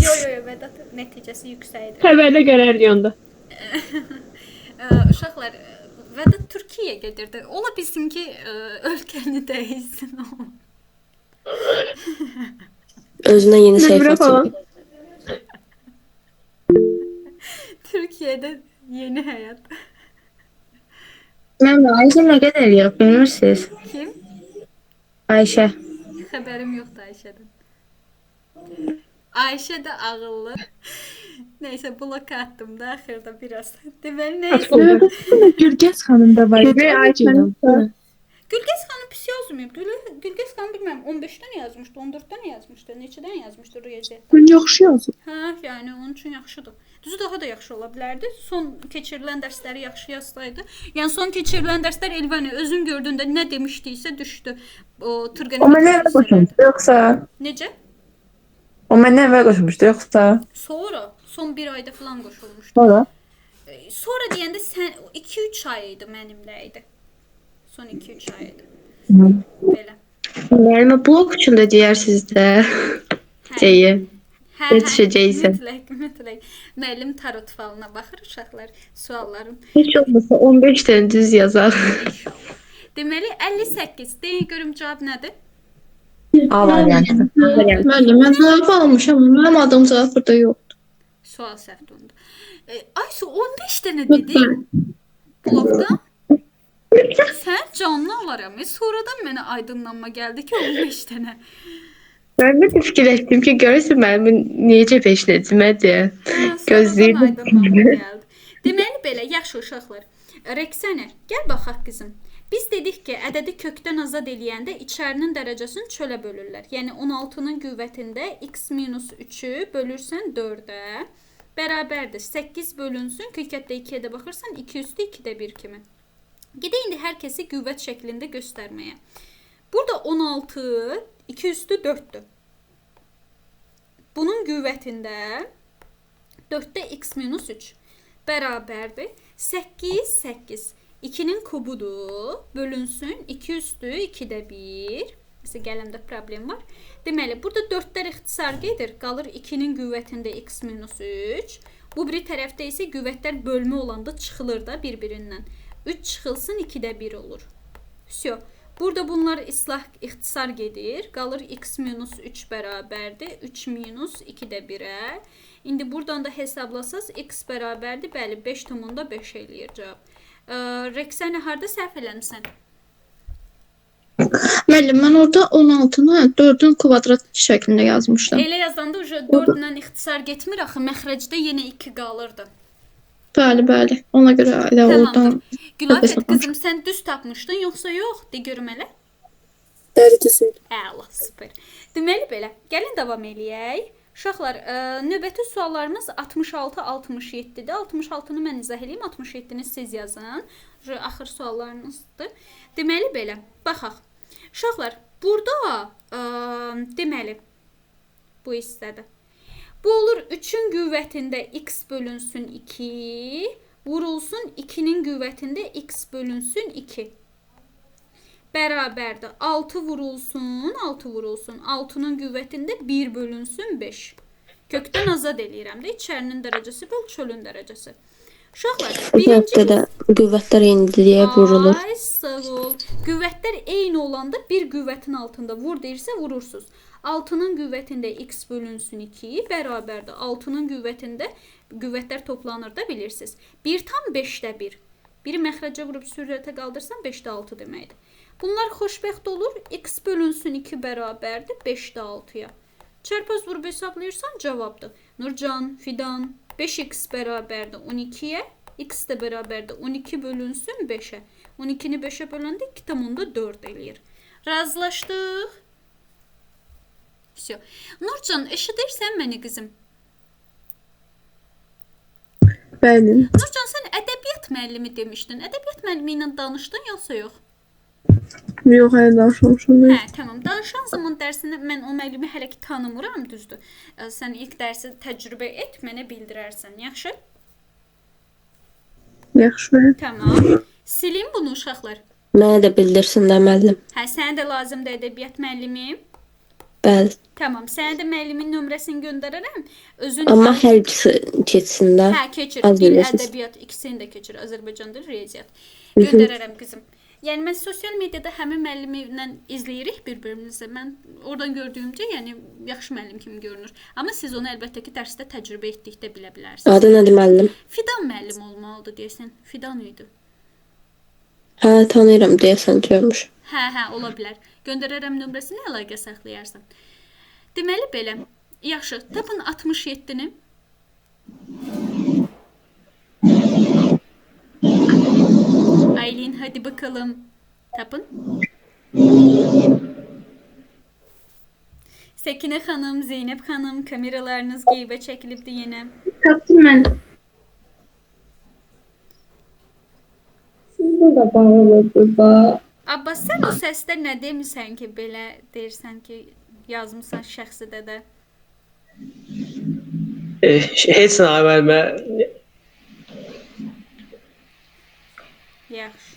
Yo, Vedat nəticəsi yüksəkdir. Xəbərdə görərdi onda. Uşaqlar, Vedat Türkiyəyə gedirdi. Ola bilsin ki, ölkəni dəyilsin o. Özünə yeni səhifə falan. açıb. Türkiyədə yeni həyat. Mən Ayşə nə qədər yığıb bilmirsiniz? Kim? Ayşə. Xəbərim yoxdur Ayşədən. Ayşə də ağıllı. Neysə, bloka attım da axırda biraz. Deməli, neysə. Gürgəz xanım da var. Gülgəz xanım pis yazmayıb. Gülgəz xanım bilməm 15-dən yazmışdı, 14-dən yazmışdı, neçədən yazmışdı riyaziyyat. Gün yaxşı yazıb. Hə, yəni onun üçün yaxşıdır. Düzü daha da yaxşı ola bilərdi. Son keçirilən dərsləri yaxşı yazsaydı. Yəni son keçirilən dərslər Elvani özün gördüyündə nə demişdiysə düşdü. O Turqan. O mənə əvvəl qoşmuşdu, yoxsa? Necə? O mənə əvvəl qoşmuşdu, yoxsa? Sonra, son bir ayda falan qoşulmuşdu. Sonra? Sonra deyəndə sən 2-3 ay idi mənimlə idi. Son 2-3 ay idi. Belə. Müəllimə blok üçün də deyərsiniz də. Şeyi. Hə, Yetişəcəksə. mütləq. Müəllim tarot falına baxır uşaqlar sualların. Heç olmasa 15 dənə düz yazar. İnşallah. Deməli 58. Deyin görüm cavab nədir? A variantı. Müəllim, mən cavab almışam, amma mənim adım cavab burada yoxdur. Sual səhv oldu. Aysu 15 dənə dedi. Blokda. Sən canlı alaram. Sonradan mənə aydınlanma gəldi ki 15 dənə. Mən də fikirləşdim ki, görəsən müəllimin necə peşləcimədir. Sonradan Gözləyirdim. aydınlanma gəldi. Deməli belə, yaxşı uşaqlar. Rəqsənə, gəl baxaq qızım. Biz dedik ki, ədədi kökdən azad eləyəndə içərinin dərəcəsini çölə bölürlər. Yəni 16-nın qüvvətində x-3-ü bölürsən 4-ə bərabərdir. 8 bölünsün, kökətdə 2-yə də baxırsan 2 üstü 2-də 1 kimi. Gedək indi hər kəsi qüvvət şəklində göstərməyə. Burada 16 2 üstü 4-dür. Bunun qüvvətində 4-də x-3 bərabərdir. 8, 8. 2-nin kubudur. Bölünsün. 2 üstü 2-də 1. Mesela gələmdə problem var. Deməli, burada 4-lər ixtisar gedir. Qalır 2-nin qüvvətində x-3. Bu biri tərəfdə isə qüvvətlər bölmə olanda çıxılır da bir-birindən. 3 çıxılsın 2-də 1 olur. Всё. Burada bunlar ixtisar gedir. Qalır x-3 bərabərdir. 3 minus 2-də 1-ə. İndi buradan da hesablasaz x bərabərdir. Bəli, 5,5 eləyir cavab. Rəqsəni harda səhv eləmisən? Müəllim, mən orada 16-nı 4-ün kvadrat şəklində yazmışdım. Elə yazanda 4 ilə ixtisar getmir axı. Məxrəcdə yenə 2 qalırdı. Bəli, bəli. Ona görə elə oradan Tamamdır. Gülafət qızım, sən düz tapmışdın, yoxsa yox? De görüm elə. dəri düzül. Əla, super. Deməli belə, gəlin davam eləyək. Uşaqlar, növbəti suallarımız 66-67-dir. 66-nı mən izah edeyim, 67-ni siz yazın. Axır suallarınızdır. Deməli belə, baxaq. Uşaqlar, burada deməli bu hissədə. Bu olur 3-ün qüvvətində x bölünsün 2, vurulsun 2-nin qüvvətində x bölünsün 2. Bərabərdir. 6 vurulsun, 6 vurulsun. 6-nın qüvvətində 1 bölünsün 5. Kökdən azad eləyirəm də. İçərinin dərəcəsi böl çölün dərəcəsi. Uşaqlar, birinci... də qüvvətlər eynidir deyə vurulur. Ay, sağ ol. Qüvvətlər eyni olanda bir qüvvətin altında vur deyirsə vurursunuz. 6-nın qüvvətində x bölünsün 2 bərabərdir. 6-nın qüvvətində qüvvətlər toplanır da bilirsiniz. 1/5-də 1. Biri məxrəcə vurub sürətə qaldırsan 5-də 6 deməkdir. Bunlar xoşbəxt olur. X bölünsün 2 bərabərdir 5-də 6-ya. Çarpaz vurub hesablayırsan cavabdır. Nurcan, Fidan, 5x bərabərdir 12-yə. X də bərabərdir 12 bölünsün 5-ə. 12-ni 5-ə böləndə 2,4 eləyir. Razılaşdıq. Всё. Nurcan, eşidirsən məni qızım? Bəli. Nurcan, sən ədəbiyyat müəllimi demişdin. Ədəbiyyat müəllimi ilə danışdın yoxsa yox? Yox, hələ danışmamışam. Hə, tamam. Danışan zaman dərsində mən o müəllimi hələ ki tanımıram, düzdür. Sən ilk dərsi təcrübə et, mənə bildirərsən. Yaxşı? Yaxşı. Tamam. Silim bunu uşaqlar. Mənə də bildirsin də müəllim. Hə, sənə də lazımdır ədəbiyyat müəllimi. Bəli. Tamam. Sənə də müəllimin nömrəsini göndərərəm. Özün Amma hər ikisi keçsin də. Hə, keçir. Az Dil, bilirsiniz. ədəbiyyat ikisini də keçir. Azərbaycan dili, riyaziyyat. Göndərərəm qızım. Yəni mən sosial mediada həmin müəllimlə izləyirik bir-birimizi. Mən oradan gördüyümcə, yəni yaxşı müəllim kimi görünür. Amma siz onu əlbəttə ki dərsdə təcrübə etdikdə bilə bilərsiniz. Adı nədir müəllim? Fidan müəllim olmalıdır deyəsən. Fidan idi. Hə, tanıyıram deyəsən görmüş. Hə, ola bilər. Göndərərəm nömrəsini, əlaqə saxlayarsan. Deməli belə. Yaxşı, tapın 67-ni. Aylin, hadi bakalım. Tapın. Səkinə xanım, Zeynəb xanım, kameralarınız qeybə çəkilibdi yenə. Tapdım mən. Sizdə də bağlıdır da. Abbas, sən o səsdə nə demisən ki, belə deyirsən ki, yazmısan şəxsidə də? Heç nə müəllimə. Yaxşı.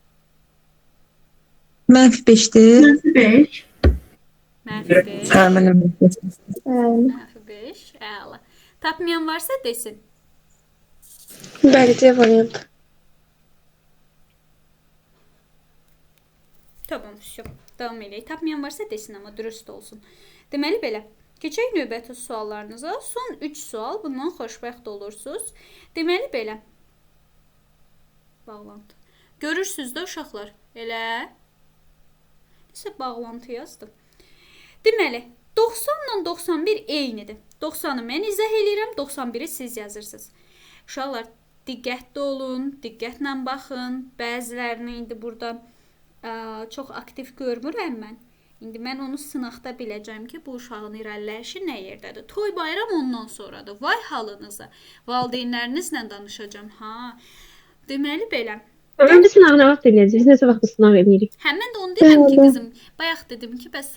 -5-dir. -5. Mənfi 5. Hə, mənim. Mənfi 5. Əla. Tapmayan varsa desin. Bəli, C variant. Tamam, şu. Davam edək. Tapmayan varsa desin, amma dürüst olsun. Deməli belə. Keçək növbəti suallarınıza. Son 3 sual. Bundan xoşbəxt olursunuz. Deməli belə. Bağlantı. Görürsünüz də uşaqlar. Elə. Nəsə bağlantı yazdım. Deməli, 90 ilə 91 eynidir. 90-ı mən izah eləyirəm, 91-i siz yazırsınız. Uşaqlar, diqqətli olun, diqqətlə baxın. Bəzilərini indi burada çox aktiv görmürəm mən. İndi mən onu sınaqda biləcəm ki, bu uşağın irəliləyişi nə yerdədir. Toy bayram ondan sonradır. Vay halınıza. Valideynlərinizlə danışacağam. Ha. Deməli belə. Öncə sınağı nə vaxt eləyəcəksiniz? Nəsə vaxt sınaq eləyirik. Hə, mən də onu deyirəm ki, qızım, bayaq dedim ki, bəs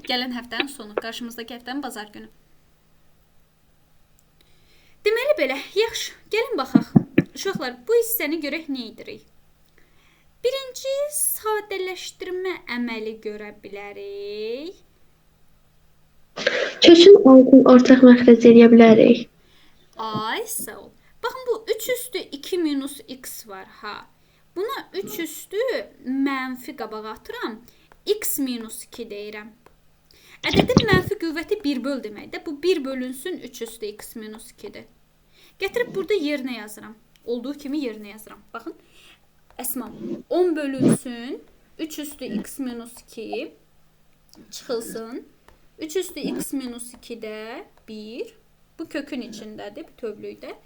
gələn həftənin sonu, qarşımızdakı həftənin bazar günü. Deməli belə, yaxşı, gəlin baxaq. Uşaqlar, bu hissəni görək nə edirik? Birinci, sadələşdirmə əməli görə bilərik. Kökün altın ortaq məxrəc eləyə bilərik. Ay, sağ ol. Baxın, bu 3 üstü 2 minus x var, ha. Buna 3 üstü mənfi qabağa atıram. X minus 2 deyirəm. Ədədin mənfi qüvvəti 1 böl deməkdir. Bu 1 bölünsün 3 üstü x minus 2-dir. Gətirib burada yerinə yazıram. Olduğu kimi yerinə yazıram. Baxın. Əsma, 10 bölünsün 3 üstü x minus 2 çıxılsın. 3 üstü x minus 2-də 1. Bu kökün içindədir, bütövlükdə.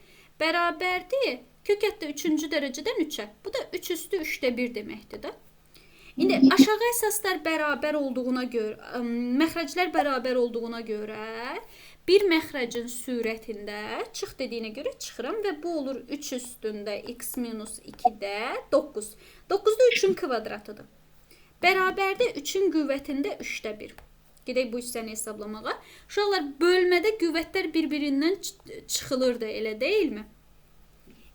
Bərabərdir. Kök hətta 3-cü dərəcədən 3-ə. Bu da 3 üstü 3-də 1 deməkdir də. İndi aşağı əsaslar bərabər olduğuna görə, məxrəclər bərabər olduğuna görə bir məxrəcin sürətində çıx dediyinə görə çıxıram və bu olur 3 üstündə x minus 2-də 9. 9 da 3-ün kvadratıdır. Bərabərdə 3-ün qüvvətində 3-də 1. Gedək bu hissəni hesablamağa. Uşaqlar, bölmədə qüvvətlər bir-birindən çıxılırdı, elə deyilmi?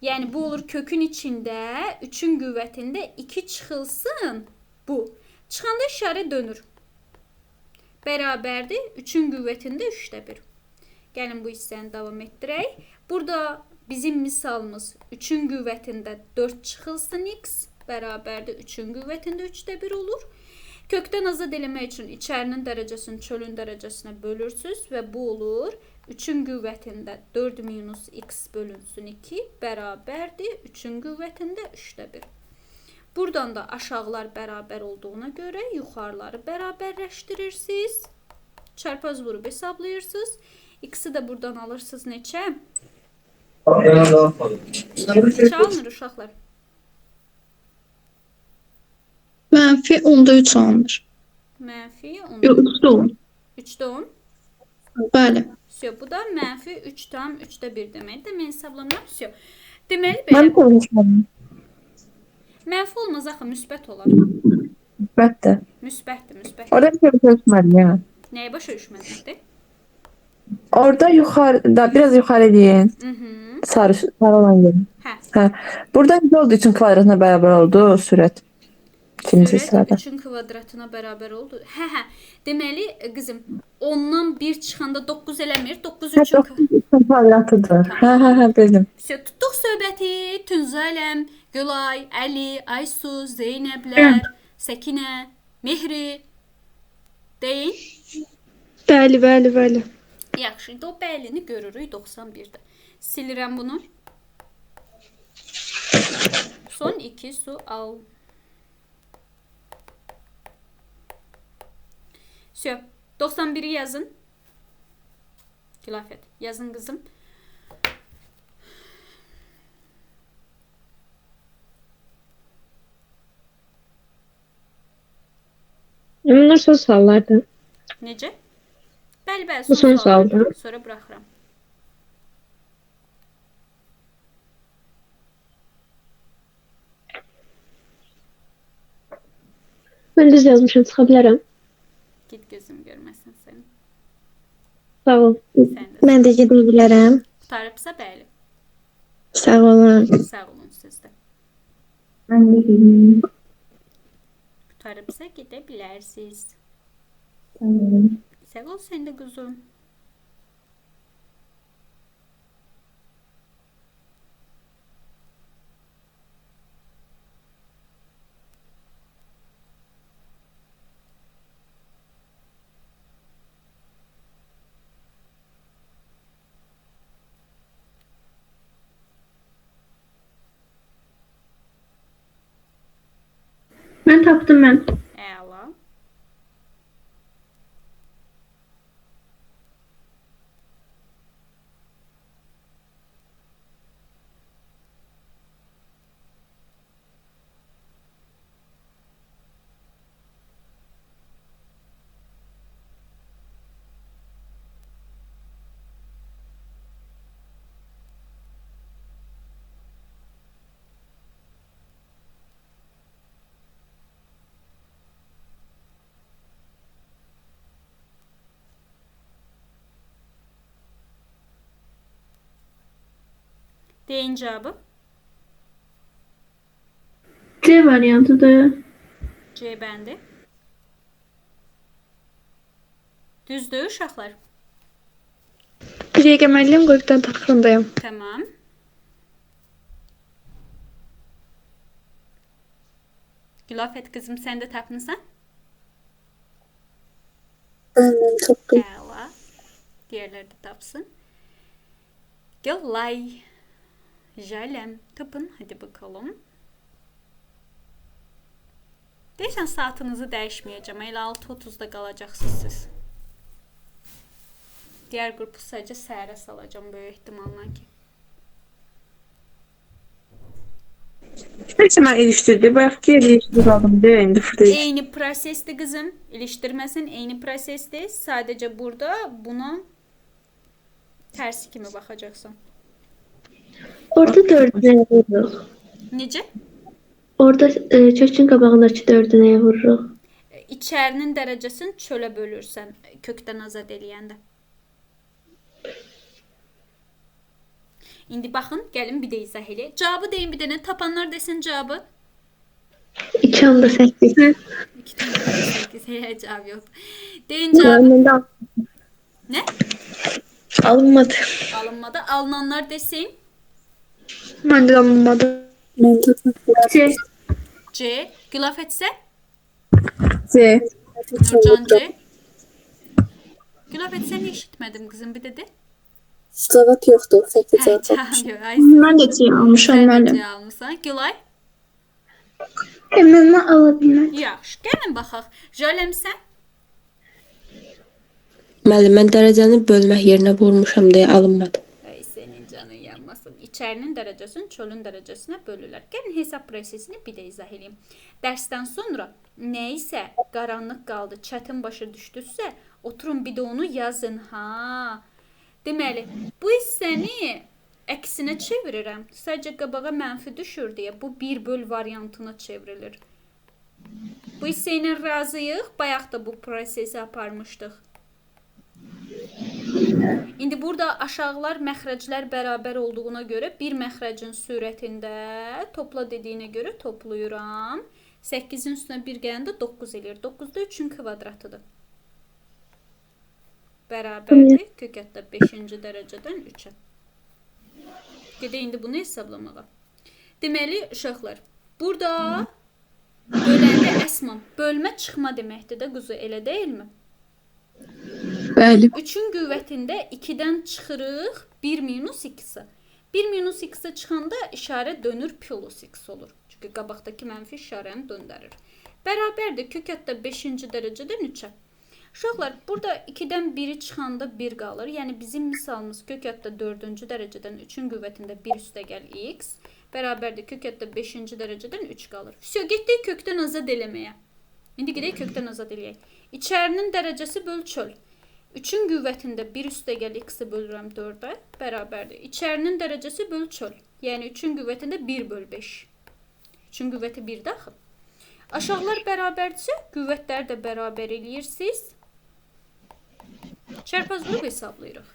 Yəni, bu olur kökün içində 3-ün qüvvətində 2 çıxılsın bu. Çıxanda işarə dönür. Bərabərdir 3-ün qüvvətində 3-də 1. Gəlin bu hissəni davam etdirək. Burada bizim misalımız 3-ün qüvvətində 4 çıxılsın x. Bərabərdir 3-ün qüvvətində 3-də 1 olur. Kökdən azad eləmək üçün içərinin dərəcəsini çölün dərəcəsinə bölürsünüz və bu olur 3-ün qüvvətində 4 minus x bölünsün 2 bərabərdir 3-ün qüvvətində 3-də 1. Buradan da aşağılar bərabər olduğuna görə yuxarıları bərabərləşdirirsiniz. Çarpaz vurub hesablayırsınız. X-i də buradan alırsınız neçə? Neçə alınır uşaqlar? Mənfi 10-da 3 alınır. Mənfi 10. Yox, 3-də 10. 3-də 10. Bəli. Bu da mənfi 3 tam 3-də 1 deməkdir. Mən hesablamıram. Deməli belə. Mən konuşmadım. Mənfi olmaz axı, müsbət olar. Müsbətdir. Müsbətdir. Orada bir şey düşmədim ya. Nəyə başa düşmədiniz? Orada yuxarıda, biraz yuxarı deyin. Sarı olan yerin. Hə. Burada ne olduğu için kvadratına bərabər oldu sürət. İkinci sırada. 3-ün kvadratına bərabər oldu. Hə. Deməli, qızım, 10-dan 1 çıxanda 9 eləmir. 9 3-ün kvadratıdır. Hə, bildim. Tutduq söhbəti. Tünzələm, Gülay, Əli, Aysu, Zeynəblər, Səkinə, Mehri. Deyin. Bəli. Yaxşı, indi o bəlini görürük 91-də. Silirəm bunu. Son 2 sual. Söp. 91'i yazın. Khilafət. Yazın qızım. Bunlar son suallardı. Necə? Bəli, Bu son sualdır. Sonra buraxıram. Mən düz yazmışam, çıxa bilərəm. Git gözüm görməsin səni. Sağ ol. Sən də. Mən də gedə bilərəm. Qutarıbsa bəli. Sağ olun. Sağ olun siz də. Mən də bilmiyorum. Qurtarıbsa gedə bilərsiniz. Tamam. Sağ ol sən də quzum. Ben tapdım ben. Əla. Deyin cavabı. C variantıdır. C bəndi. Düzdür uşaqlar. Bir dəqiqə müəllim qoyubdan taxırındayım. Tamam. Gülafət qızım sən də tapmısan? Aynen çok iyi. Əla. Diğerleri de tapsın. Gülay. Jalem. Tapın. Hadi bakalım. Deyəsən saatınızı dəyişməyəcəm. Elə 6:30'da qalacaqsınız siz. Diğer grupu sadəcə səhərə salacağım böyük ehtimalla ki. Neyse ben iliştirdi. Bayaq ki iliştirdi aldım diye indi fırlayış. Eyni prosesdir qızım. İlişdirməsin, eyni prosesdir. Sadəcə burada buna tərsi kimi baxacaqsan. Orada 4'üne vururuq. Necə? Orada kökün qabağındakı 4'üne vururuq. İçərinin dərəcəsini çölə bölürsən kökdən azad eləyəndə. İndi baxın, gəlin bir də izah eləyək. Cavabı deyin bir dənə. Tapanlar desin cavabı. 2.8. 2.8 heç cavab yox. Deyin cavabı. Nə? Alınmadı. Alınmadı. Alınanlar desin. Məndə alınmadı. C. C. Gülafət sən? C. Nurcan C. Gülafət sən eşitmədim qızım bir də de. Cevap yoktu. Fakir Hə, cevap. cavab yox. Ay, Mən də C almışam sən müəllim. C almısan. Gülay? Hemen ben alabilmem. Yaxşı. Gəlin baxaq. Jalem sən? Müəllim, mən dərəcəni bölmək yerinə vurmuşam deyə alınmadı. Ay senin canın yanmasın. İçərinin dərəcəsini çölün dərəcəsinə bölürlər. Gəlin hesab prosesini bir də izah edeyim. Dərsdən sonra nə isə qaranlıq qaldı, çətin başa düşdünüzsə, oturun bir də onu yazın. Ha. Deməli, bu hissəni əksinə çevirirəm. Sadəcə qabağa mənfi düşür deyə bu 1 böl variantına çevrilir. Bu hissə ilə razıyıq. Bayaq da bu prosesi aparmışdıq. İndi burada aşağılar məxrəclər bərabər olduğuna görə bir məxrəcin sürətində topla dediyinə görə toplayıram. 8-in üstünə 1 gələndə 9 eləyir. 9 da 3-ün kvadratıdır. Bərabərdir. Kök hətta 5-ci dərəcədən 3-ə. Gedək indi bunu hesablamağa. Deməli, uşaqlar, burada böləndə əsmam, bölmə çıxma deməkdir də quzu, elə deyilmi? Bəli. 3-ün qüvvətində 2-dən çıxırıq 1 minus x-ə. 1 minus x-ə çıxanda işarə dönür plus x olur. Çünki qabaqdakı mənfi işarəni döndərir. Bərabərdir kök hətta 5-ci dərəcədən 3-ə. Uşaqlar, burada 2-dən 1-i çıxanda 1 qalır. Yəni bizim misalımız kök hətta 4-cü dərəcədən 3-ün qüvvətində 1 üstəgəl x bərabərdir kök hətta 5-ci dərəcədən 3 qalır. Vəsiyo, getdik kökdən azad eləməyə. İndi gedək kökdən azad eləyək. İçərinin dərəcəsi böl çöl. 3-ün qüvvətində 1 üstəgəl x-i bölürəm 4-ə bərabərdir. İçərinin dərəcəsi böl çöl. Yəni 3-ün qüvvətində 1 böl 5. 3-ün qüvvəti 1 daxil. Aşağılar bərabərdirsə, qüvvətləri də bərabər eləyirsiniz. Çarpaz vuruq hesablayırıq.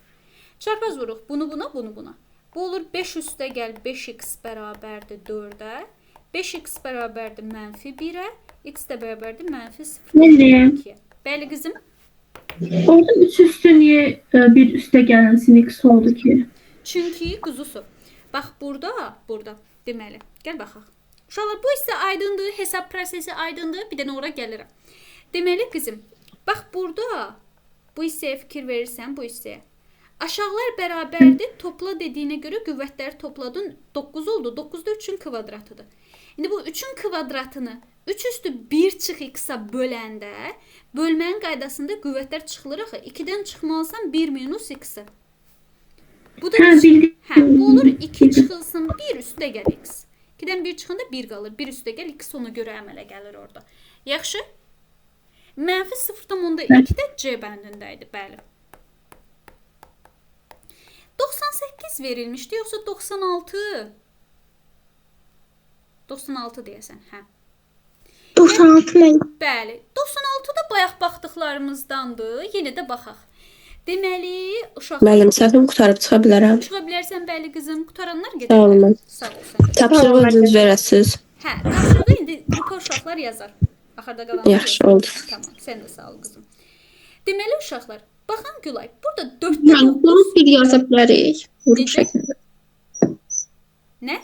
Çarpaz vuruq bunu buna, bunu buna. Bu olur 5 üstəgəl 5x bərabərdir 4-ə. 5x bərabərdir mənfi 1-ə. X də bərabərdir mənfi Nənə. 0,2-yə. Bəli qızım. Orada 3 üstü niye bir üste gelsin x oldu ki? Çünki quzusu. Bax burada deməli. Gəl baxaq. Uşaqlar bu hissə aydındır, hesab prosesi aydındır. Bir dənə ora gəlirəm. Deməli qızım, bax burada bu hissəyə fikir verirsən, bu hissəyə. Aşağılar bərabərdir. Topla dediyinə görə qüvvətləri topladın. 9 oldu. 9 da 3-ün kvadratıdır. İndi bu 3-ün kvadratını 3 üstü 1 çıx x-a böləndə bölmənin qaydasında qüvvətlər çıxılır axı. 2-dən çıxmalısan 1 minus x-i. Bu da bu olur 2 çıxılsın 1 üstə gəl x. 2-dən 1 çıxanda 1 qalır. 1 üstə gəl x ona görə əmələ gəlir orada. Yaxşı? Mənfi 0,2 də C bəndində idi, bəli. 98 verilmişdi, yoxsa 96? 96 deyəsən, hə. 96 mən. Bəli, 96 da bayaq baxdıqlarımızdandır. Yenə də baxaq. Deməli, uşaqlar... Müəllim, səhvim qutarıb çıxa bilərəm. Çıxa bilərsən, bəli qızım. Qutaranlar Sağ olun. gedərlər. Sağ olsun. Tapşırığı özünüz verəsiniz. Hə, tapşırığı indi yuxu uşaqlar yazar. Axırda qalanlar Yaxşı, yazar. oldu. Tamam, sən də sağ ol qızım. Deməli, uşaqlar, baxın Gülay, burada 4-də Yəni 9... bunu bir yaza bilərik. Vurup Necə? şəklində. Nə?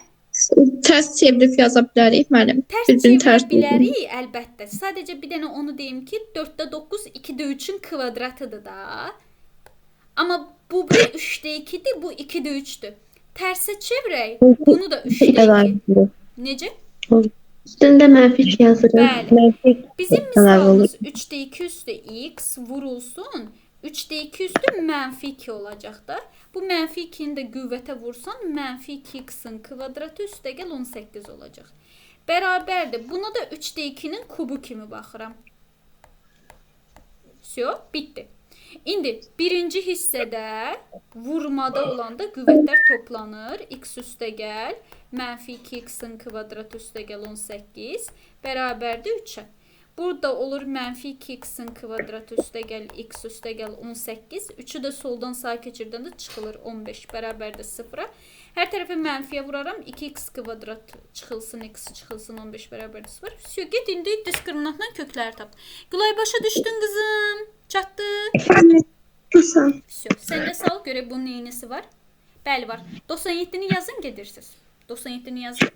Tərs çevirib yaza bilərik müəllim. Tərs Bir-birini çevirə tərs bilərik, əlbəttə. Sadəcə bir dənə onu deyim ki, 4-də 9 2-də 3-ün kvadratıdır da. Amma bu 3-də 2-dir, bu 2-də 3-dür. Tərsə çevirək, bunu da 3-də 2. Necə? Üstündə mənfi 2 yazırıq. Bəli. Bizim misalımız 3'də 2 üstü x vurulsun. 3'də 2 üstü mənfi 2 olacaq da. Bu mənfi 2'ni də qüvvətə vursan, mənfi 2x'in kvadratı üstə gəl 18 olacaq. Bərabərdir. Buna da 3'də 2'nin kubu kimi baxıram. Всё, bitdi. İndi birinci hissədə vurmada olanda qüvvətlər toplanır. X üstə gəl. Mənfi 2x'in kvadratı üstə gəl 18. Bərabərdir 3'ə. Burada olur mənfi 2x'in kvadratı üstə gəl x üstə gəl 18. 3'ü də soldan sağa keçirdəndə çıxılır 15. Bərabərdir 0'a. Hər tərəfə mənfiyə vuraram. 2x kvadrat çıxılsın, x çıxılsın 15 bərabərdir 0. Всё, get indi diskriminantdan kökləri tap. Gülay başa düşdün qızım. Çatdı. Qısan. Всё, sən də sal görək bunun neynisi var. Bəli var. 97'ni yazın gedirsiniz. 97'ni yazın.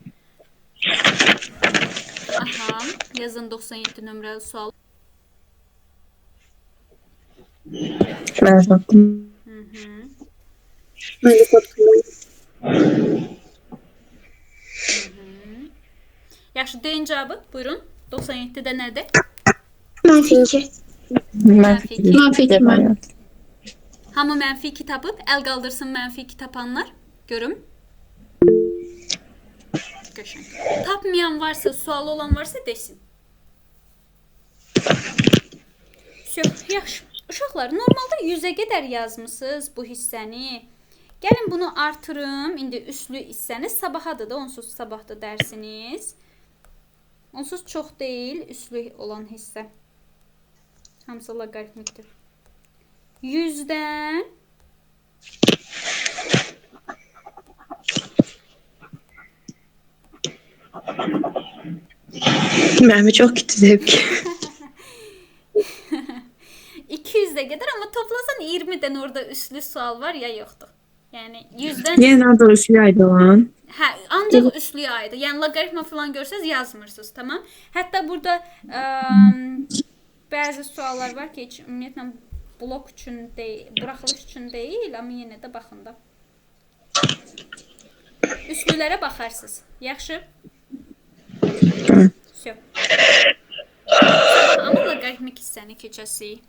Aha, yazın 97 nömrəli sual. Mən yazdım. Yaxşı, deyin cavabı. Buyurun. 97'də nədir? Mənfi 2. Mənfi 2. Mənfi 2 mənim. Hamı mənfi 2 tapıb, əl qaldırsın mənfi 2 tapanlar. Görüm. Qəşəng. Tapmayan varsa, sualı olan varsa desin. Yaxşı. Uşaqlar, normalda 100'ə qədər yazmısınız bu hissəni. Gəlin bunu artırım. İndi üslü hissəniz sabahadır da, onsuz sabahda dərsiniz. Onsuz çox deyil, üslü olan hissə. Hamısı loqaritmikdir. 100'dən Mənim çox gitti zevk. 200'ə qədər, amma toplasan 20'dən orada üslü sual var ya yoxdur. Yəni 100'dən Yenə də üslüyaydı lan. hə, ancaq üslüyə aiddir. Yəni loqaritma falan görsəz yazmırsınız, tamam? Hətta burada bəzi suallar var ki, heç ümumiyyətlə blok üçün deyil, buraxılış üçün deyil, amma yenə də baxın da. Üslülərə baxarsınız. Yaxşı? Всё. Amma loqaritmik hissəni keçəsik.